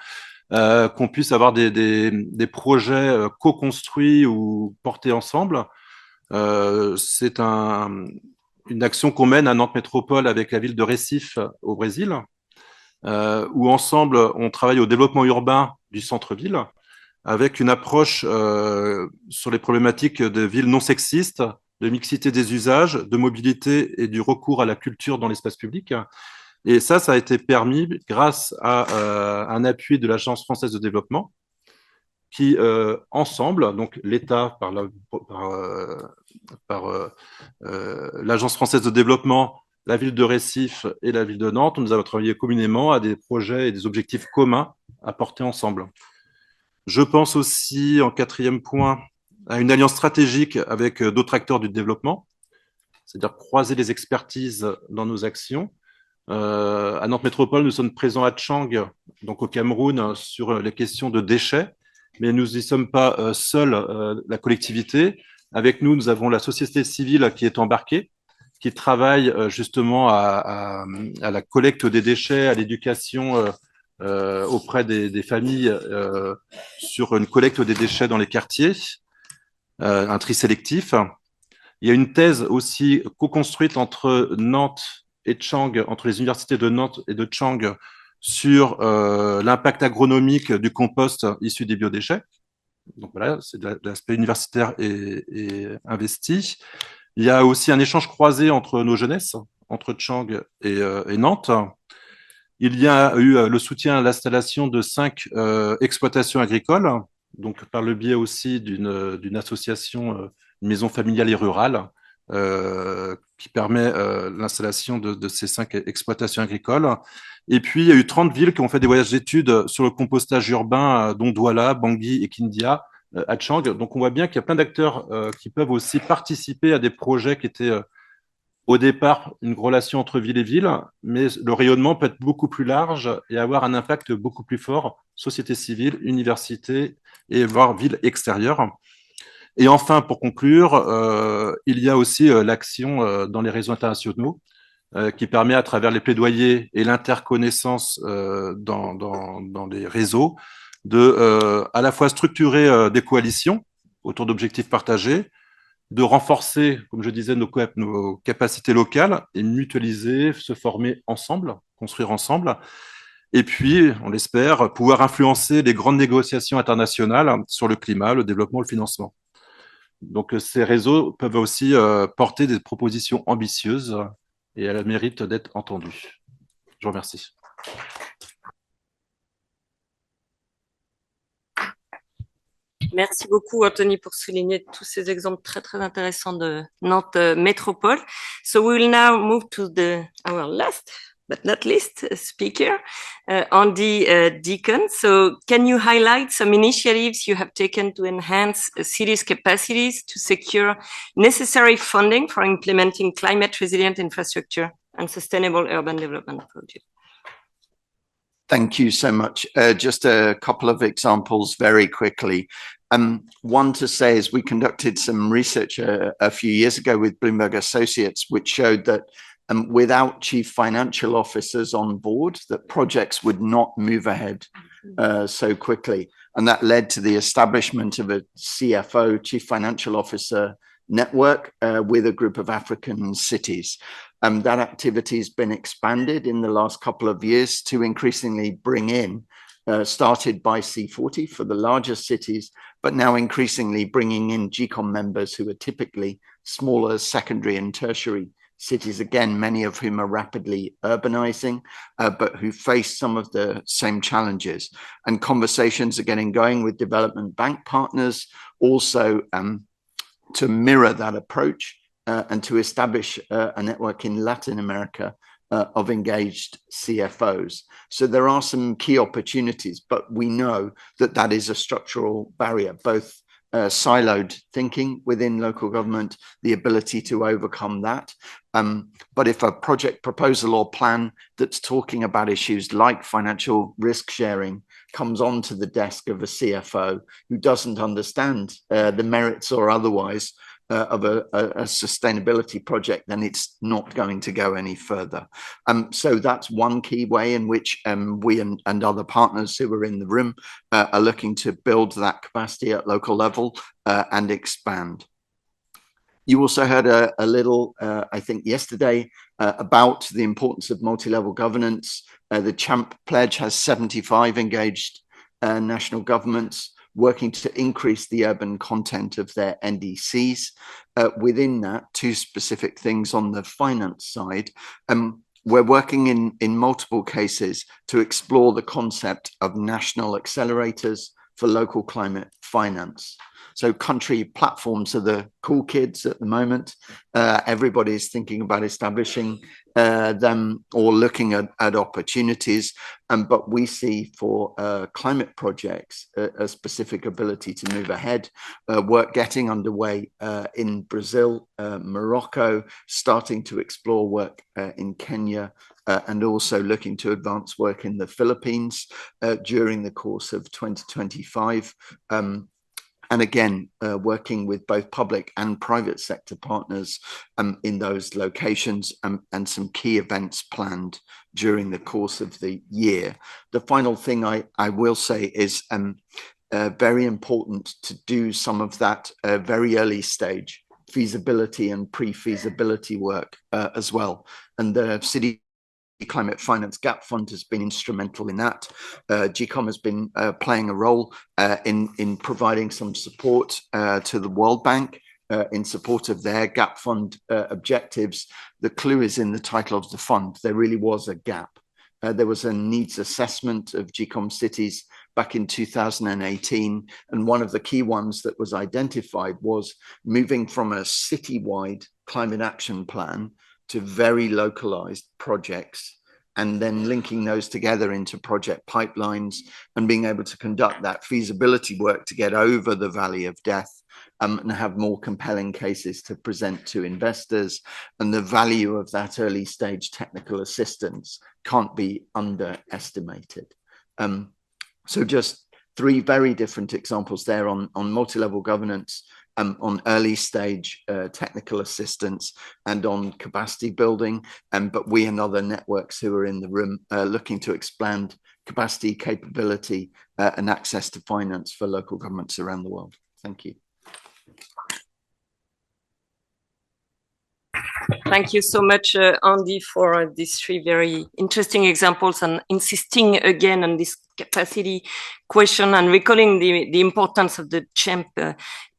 qu'on puisse avoir des projets co-construits ou portés ensemble. C'est une action qu'on mène à Nantes Métropole avec la ville de Recife au Brésil, où ensemble on travaille au développement urbain du centre-ville, avec une approche sur les problématiques de villes non sexistes, de mixité des usages, de mobilité et du recours à la culture dans l'espace public. Et ça a été permis grâce à un appui de l'Agence française de développement qui, ensemble, donc l'État par l'Agence française de développement, la ville de Recife et la ville de Nantes, nous avons travaillé communément à des projets et des objectifs communs à porter ensemble. Je pense aussi, en quatrième point, à une alliance stratégique avec d'autres acteurs du développement, c'est-à-dire croiser les expertises dans nos actions. À Nantes Métropole, nous sommes présents à Tchang, donc au Cameroun, sur les questions de déchets, mais nous n'y sommes pas seuls, la collectivité. Avec nous, nous avons la société civile qui est embarquée, qui travaille justement à la collecte des déchets, à l'éducation auprès des familles sur une collecte des déchets dans les quartiers, un tri sélectif. Il y a une thèse aussi co-construite entre Nantes et Tchang, entre les universités de Nantes et de Tchang, sur l'impact agronomique du compost issu des biodéchets. Donc voilà, c'est de l'aspect universitaire et investi. Il y a aussi un échange croisé entre nos jeunesses, entre Tchang et Nantes. Il y a eu le soutien à l'installation de 5 exploitations agricoles, donc par le biais aussi d'une association, une maison familiale et rurale, qui permet l'installation de ces 5 exploitations agricoles. Et puis, il y a eu 30 villes qui ont fait des voyages d'études sur le compostage urbain, dont Douala, Bangui et Kindia, à Tchang. Donc, on voit bien qu'il y a plein d'acteurs qui peuvent aussi participer à des projets qui étaient au départ une relation entre ville et ville, mais le rayonnement peut être beaucoup plus large et avoir un impact beaucoup plus fort, société civile, université et voire ville extérieure. Et enfin, pour conclure, il y a aussi l'action dans les réseaux internationaux qui permet à travers les plaidoyers et l'interconnaissance dans les réseaux de à la fois structurer des coalitions autour d'objectifs partagés, de renforcer, comme je disais, nos capacités locales et mutualiser, se former ensemble, construire ensemble. Et puis, on l'espère, pouvoir influencer les grandes négociations internationales sur le climat, le développement, le financement. Donc, ces réseaux peuvent aussi porter des propositions ambitieuses et elles méritent d'être entendues. Je vous remercie. Merci beaucoup, Anthony, pour souligner tous ces exemples très, très intéressants de Nantes Métropole. So we will now move to our last, but not least, speaker, Andy Deacon. So can you highlight some initiatives you have taken to enhance cities' capacities to secure necessary funding for implementing climate-resilient infrastructure and sustainable urban development projects? Thank you so much. Just a couple of examples very quickly. One to say is we conducted some research a few years ago with Bloomberg Associates, which showed that without chief financial officers on board, that projects would not move ahead so quickly. And that led to the establishment of a CFO, chief financial officer network with a group of African cities. That activity has been expanded in the last couple of years to increasingly bring in, started by C40 for the larger cities, but now increasingly bringing in GCOM members who are typically smaller secondary and tertiary cities, again, many of whom are rapidly urbanizing, but who face some of the same challenges. And conversations are getting going with development bank partners also to mirror that approach and to establish a network in Latin America of engaged CFOs. So there are some key opportunities, but we know that that is a structural barrier, both siloed thinking within local government, the ability to overcome that. But if a project proposal or plan that's talking about issues like financial risk sharing comes onto the desk of a CFO who doesn't understand the merits or otherwise of a sustainability project, then it's not going to go any further. So that's one key way in which we and other partners who are in the room are looking to build that capacity at local level and expand. You also heard a little, I think yesterday, about the importance of multi-level governance. The CHAMP pledge has 75 engaged national governments working to increase the urban content of their NDCs. Within that, two specific things on the finance side. We're working in multiple cases to explore the concept of national accelerators for local climate finance. So country platforms are the cool kids at the moment. Everybody's thinking about establishing them or looking at opportunities. But we see for climate projects a specific ability to move ahead, work getting underway in Brazil, Morocco, starting to explore work in Kenya, and also looking to advance work in the Philippines during the course of 2025. And again, working with both public and private sector partners in those locations and some key events planned during the course of the year. The final thing I will say is very important to do some of that very early stage feasibility and pre-feasibility work as well. And the City Climate Finance Gap Fund has been instrumental in that. GCOM has been playing a role in providing some support to the World Bank in support of their Gap Fund objectives. The clue is in the title of the fund. There really was a gap. There was a needs assessment of GCOM cities back in 2018. And one of the key ones that was identified was moving from a citywide climate action plan to very localized projects, and then linking those together into project pipelines and being able to conduct that feasibility work to get over the valley of death and have more compelling cases to present to investors. And the value of that early stage technical assistance can't be underestimated. So just three very different examples there on multi-level governance, on early stage technical assistance, and on capacity building. But we and other networks who are in the room looking to expand capacity, capability, and access to finance for local governments around the world. Thank you. Thank you so much, Andy, for these three very interesting examples and insisting again on this capacity question and recalling the importance of the CHAMP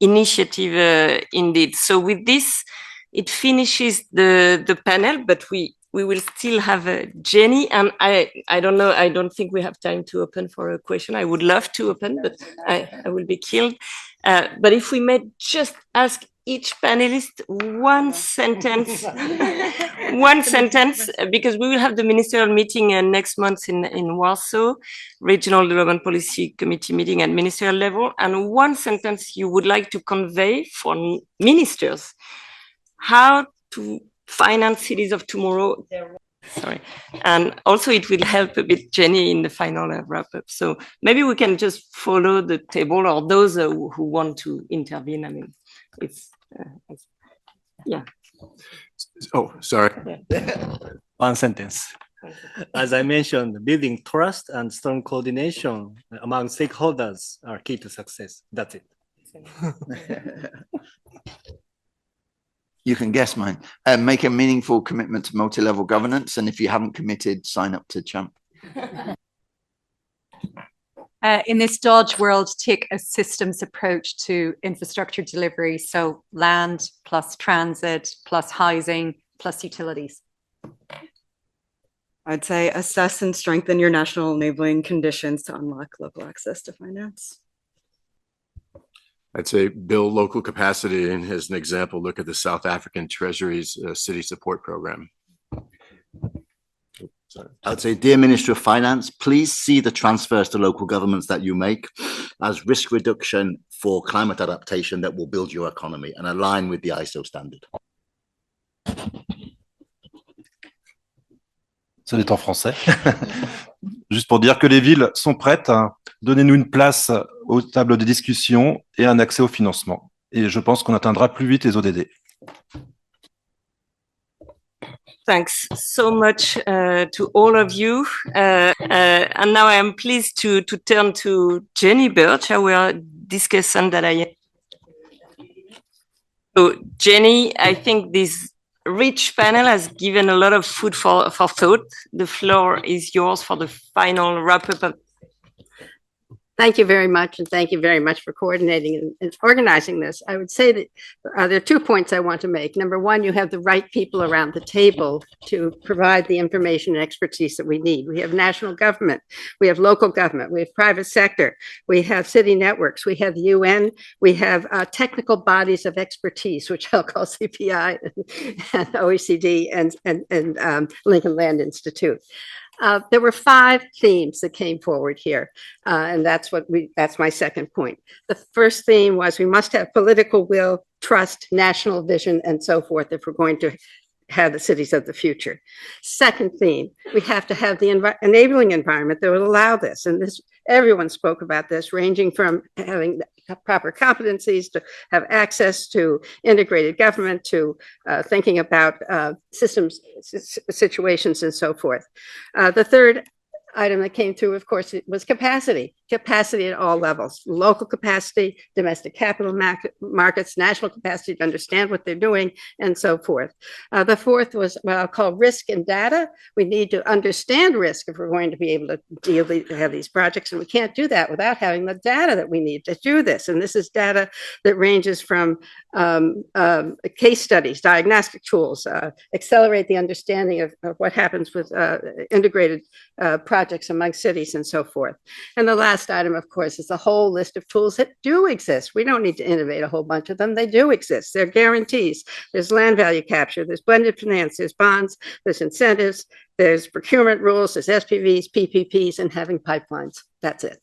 initiative indeed. So with this, it finishes the panel, but we will still have Jenny, and I don't know, I don't think we have time to open for a question. I would love to open, but I will be killed. But if we may just ask each panelist one sentence, because we will have the ministerial meeting next month in Warsaw, Regional Development Policy Committee meeting at ministerial level, and one sentence you would like to convey for ministers, how to finance cities of tomorrow. Sorry. And also it will help a bit Jenny in the final wrap up. So maybe we can just follow the table, or those who want to intervene. I mean, it's yeah. Oh, sorry. Yeah. One sentence. As I mentioned, building trust and strong coordination among stakeholders are key to success. That's it. You can guess mine. Make a meaningful commitment to multi-level governance. And if you haven't committed, sign up to CHAMP. In this Dodge world, take a systems approach to infrastructure delivery. So land plus transit plus housing plus utilities. I'd say assess and strengthen your national enabling conditions to unlock local access to finance. I'd say build local capacity, and as an example, look at the South African Treasury's city support program. I would say, dear Minister of Finance, please see the transfers to local governments that you make as risk reduction for climate adaptation that will build your economy and align with the ISO standard. Ce n'est en français. Juste pour dire que les villes sont prêtes. Donnez-nous une place aux tables de discussion et un accès au financement. Et je pense qu'on atteindra plus vite les ODD. Thanks so much to all of you. And now I am pleased to turn to Jenny Birch, our discussant that I. So Jenny, I think this rich panel has given a lot of food for thought. The floor is yours for the final wrap-up of. Thank you very much, and thank you very much for coordinating and organizing this. I would say that there are 2 points I want to make. Number one, you have the right people around the table to provide the information and expertise that we need. We have national government, we have local government, we have private sector, we have city networks, we have UN, we have technical bodies of expertise, which I'll call CPI and OECD and Lincoln Land Institute. There were 5 themes that came forward here, and that's my second point. The first theme was we must have political will, trust, national vision, and so forth if we're going to have the cities of the future. Second theme, we have to have the enabling environment that would allow this, and this everyone spoke about this, ranging from having proper competencies to have access to integrated government to thinking about systems, situations, and so forth. The third item that came through, of course, it was capacity at all levels, local capacity, domestic capital markets, national capacity to understand what they're doing, and so forth. The fourth was what I'll call risk and data. We need to understand risk if we're going to be able to have these projects, and we can't do that without having the data that we need to do this. And this is data that ranges from case studies, diagnostic tools, accelerate the understanding of what happens with integrated projects among cities and so forth. And the last item, of course, is a whole list of tools that do exist. We don't need to innovate a whole bunch of them. They do exist. They're guarantees. There's land value capture, there's blended finance, there's bonds, there's incentives, there's procurement rules, there's SPVs, PPPs, and having pipelines. That's it.